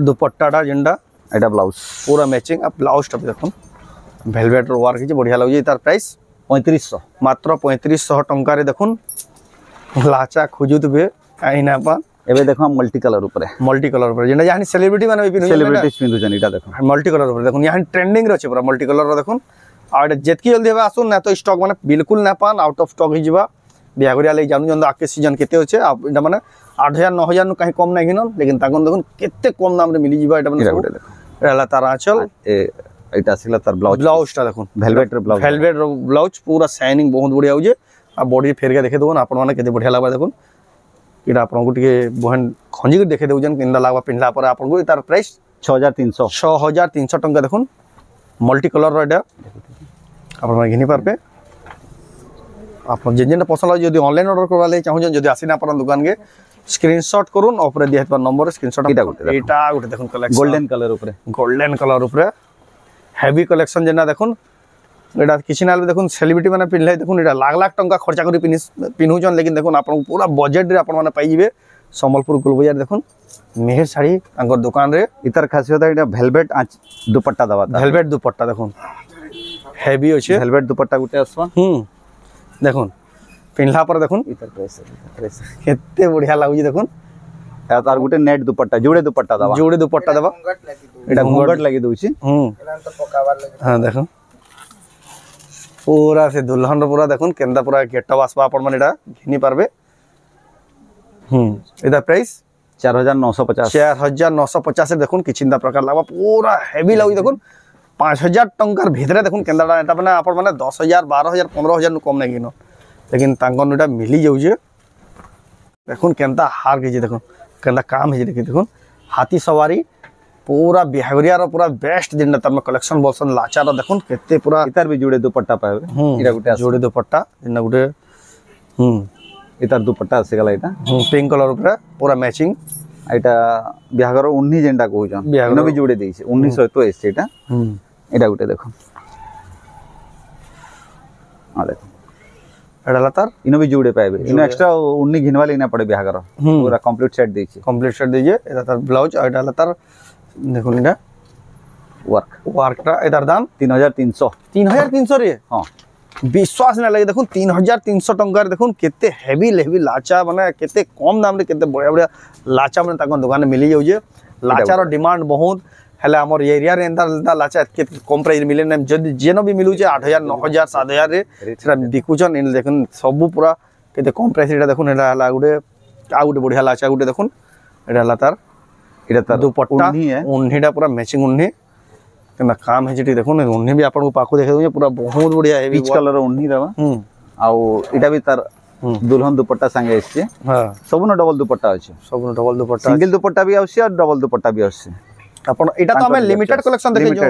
দুপট্টাটা যেটা এটা ব্লাউজ পুরা ম্যাচিং আর ব্লাউজটা দেখুন ভেলভেট ওয়ার্ক আছে बढ़िया লাগছে। তার প্রাইস 3500 মাত্র 3500 টঙ্কারে দেখুন লাচা খুঁজুতবে আইনা পা এবে দেখো মাল্টি কালার উপরে যেটা জানি সেলিব্রিটি মানে সেলিব্রিটিজ পিন্ধুছেন এটা দেখো মাল্টি কালার উপরে দেখুন यहाँ ট্রেন্ডিং রয়েছে পুরা মাল্টি কালার দেখুন আর এটা যেতকি জলদি হবে আসুন না তো স্টক মানে বিলকুল না পান আউট অফ স্টক হয়ে যাবা বিয়াগরিয়া লাগি জানু জন্দ আগে সিজন কেতে হচ্ছে এটা মানে 8,000 9,000 নু কাহি কম নাই কিনন লেকিন তাকন দেখুন কেতে কম দাম রে মিলি যাবা এটা মানে এটা তার আঁচল এটা আসিলা তার ব্লাউজটা দেখুন ভেলভেট ব্লাউজ পুরা শাইনিং বহুত বড়িয়া হউছে আর বডি ফেরকে দেখে দেখুন আপন মানে কেতে বড়িয়া লাগবা দেখুন এটা আপনার টিকে বহেন খঞ্জিকি দেখে দেউছেন কিন্দা লাগবা পিন্ধলা পরে আপনার তার প্রাইস 6300 6300 টঙ্কা দেখুন মল্টি কলর এটা আপনারা ঘিনি পারবে আপনার যেটা পছন্দ হয় যদি অনলাইন অর্ডার করবা লাগে চাহুছেন যদি আসি না আপনার দোকানকে স্ক্রিনশট করুন উপরে দিয়ে দিবা নম্বরে স্ক্রিনশট এটা গোটে দেখুন কালেকশন গোল্ডেন কালার উপরে হেভি কালেকশন যেটা দেখুন এটা কিছু না দেখুন সেলিব্রিটি মানে পিনলে দেখুন এটা লাখ লাখ টঙ্কা খরচা করে পিন্ধুছন লেকিন দেখুন আপনার পুরা বজেটরে আপনার পাইবে সম্বলপুর গোলবজার দেখুন মেহের শাড়ি তাঙ্কর দোকানে ইতার খাসিয়ত এটা ভেলভেট দুপট্টা দেওয়া ভেলভেট দুপট্টা দেখুন হেভি আছে ভেলভেট দুপট্টা গুটে আসবা দেখুন পিনলা পরে দেখুন ইতার প্রাইস কেতে বঢ়িয়া লাগুଛି দেখুন তার গুটে নেট দুপট্টা জোড়ে দুপট্টা দেবা এটা ঘুঙ্গট লাগি দউছি হ্যাঁ দেখুন पूरा से दुल्हन पूरा देखुन केंदा पूरा गेटअप आसबा अपन मन एटा घिनी पारबे एदा प्राइस 4950 देखुन किछिंदा प्रकार लागबा पूरा हेवी लागु देखुन 5000 टंकार भितरे देखुन केंदाटा एटा माने अपन माने 10000 12000 15000 नु कम नै गिनो लेकिन तांगन एटा मिली जाउजे देखुन केंदा हार के देखुन केंदा काम हे देखुन हाथी सवारी पूरा बिहेवियर पूरा बेस्ट दिन तम कलेक्शन बोलसन लाचार देखुन केते पूरा इतार भी जुड़े दुपट्टा पावे इरा गुटे जोड़े दुपट्टा जिन गुटे इतार दुपट्टा आसे गला इटा पिंक कलर ऊपर पूरा मैचिंग एटा बिहागर 19 जेंडा कहउछन इनो भी जुड़े देइसे 1921 एटा एटा गुटे देखो आ देखो एडा लतार इनो भी जुड़े पावे इनो एक्स्ट्रा 19 घिनवाली ना पड़े बिहागर पूरा कंप्लीट सेट देइसे एटा तार ब्लाउज एडा लतार देखुन এটা ওয়ার্কটা এটার দাম 3300 রে হ্যাঁ বিশ্বাস না লাগে দেখুন 3300 টাকার দেখুন কেতে হেভি লাচা মানে কেতে কম দাম রে কেতে বড়িয়া বড়িয়া লাচা মানে তাকন দোকানে মিলি যাউছে লাচার ডিমান্ড বহুত হেলে আমর এরিয়া রে এন্দার লাচা কেতে কম প্রাইস মিলে না যদি যেন বি মিলুছে 8000 9000 7000 রে সেটা বিকুছন ইন দেখুন সবু পুরা কেতে কম প্রাইস এটা দেখুন এটা হলা গুটে আউট বড়িয়া লাচা গুটে দেখুন এটা হলা তার এটা তার দুপট্টা উন্নিটা পুরা ম্যাচিং উন্নি কেনা কাম হে যেটি দেখুন উন্নি भी आपन को पाखु देखे दउजे पूरा बहुत बढ़िया हेवी पिच कलर उन्नी दवा आउ एटा भी तार दुल्हन दुपट्टा संगे आछे हां सबनो डबल दुपट्टा अछि सबनो डबल दुपट्टा सिंगल दुपट्टा भी आछे और डबल दुपट्टा भी आछे आपन एटा तो हमें लिमिटेड कलेक्शन देखे जो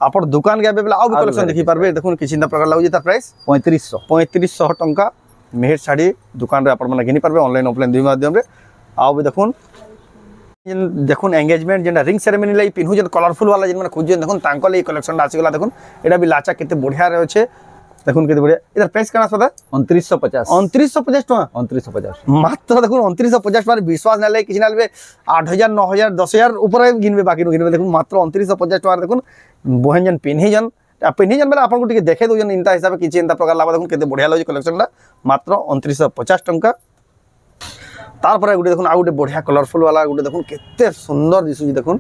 आपन दुकान के बेला आउ भी कलेक्शन देखि पारबे देखुन किछिंदा प्रकार लागु जे तार प्राइस 3500 टंका मेहर साड़ी दुकान रे आपन माने घिनी पारबे ऑनलाइन ऑफलाइन दुई माध्यम रे आउ भी देखुन एंगेजमेंट जेना रिंग सेरेमनी लाई पिन्हु जे कलरफुल वाला जे माने खोजन देखुन तांको लाई कलेक्शन आसी गला देखुन एटा भी लाचा केते बढ़िया रे अछि देखुन केते बढ़िया इधर प्राइस काना सदा 2950 टका 2950 मात्र देखुन 2950 पर विश्वास ना लाई किछ ना लेबे 8000 9000 10000 ऊपर गिनबे बाकी गिनबे देखुन मात्र 2950 टका देखुन बोहन जन पिन्हि जन बेला आपन को टिके देखे दो जन इंता हिसाब किछ इंता प्रकार लाबा देखुन केते बढ़िया लागे कलेक्शनटा मात्र 2950 टका तारपर गुटे देखुन आ गुटे बढ़िया कलरफुल वाला गुटे देखुन केते सुंदर दिसुजी देखुन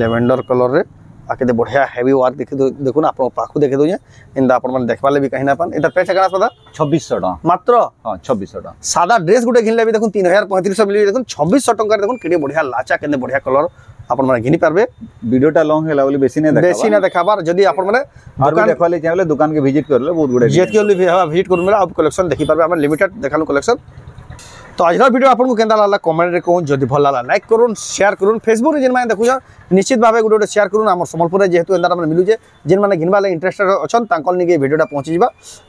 लेवेंडर कलर रे आ केते बढ़िया हेवी वर्क देखे देखुन आपन पाखु देखे दो इंदा आपन मन देखबाले भी कहीं ना पान एटा प्राइस करा सदा 2600 टका मात्र हां 2600 टका सादा ड्रेस गुटे घिनले भी देखुन 3500 मिली देखुन 2600 टका देखुन केते बढ़िया लाचा केते बढ़िया कलर आपन मन घिनी पारबे वीडियोटा लॉन्ग हैला बोली बेसी ना देखाबार जदी आपन माने दुकान देखवाले चाहले दुकान के विजिट करले बहुत गुडे विजिट करले आप कलेक्शन देखि पारबे हम लिमिटेड देखालो कलेक्शन तो आज वीडियो आपको केंदा लागला कमेंट रे कहूँ जदि भल लागला लाइक करूँ शेयर करूँ फेसबुक रे जेन माने देखुछ निश्चित भाव गोटे शेयर करूँ आम सम्बलपुर जेहेतु एंदा मिलूचे जेन माने घिनबा ले इंटरेस्टेड अछन तांकल निके वीडियोटा पहुँची जा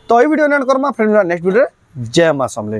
तो ये video and Karma friend next video जय मां समले।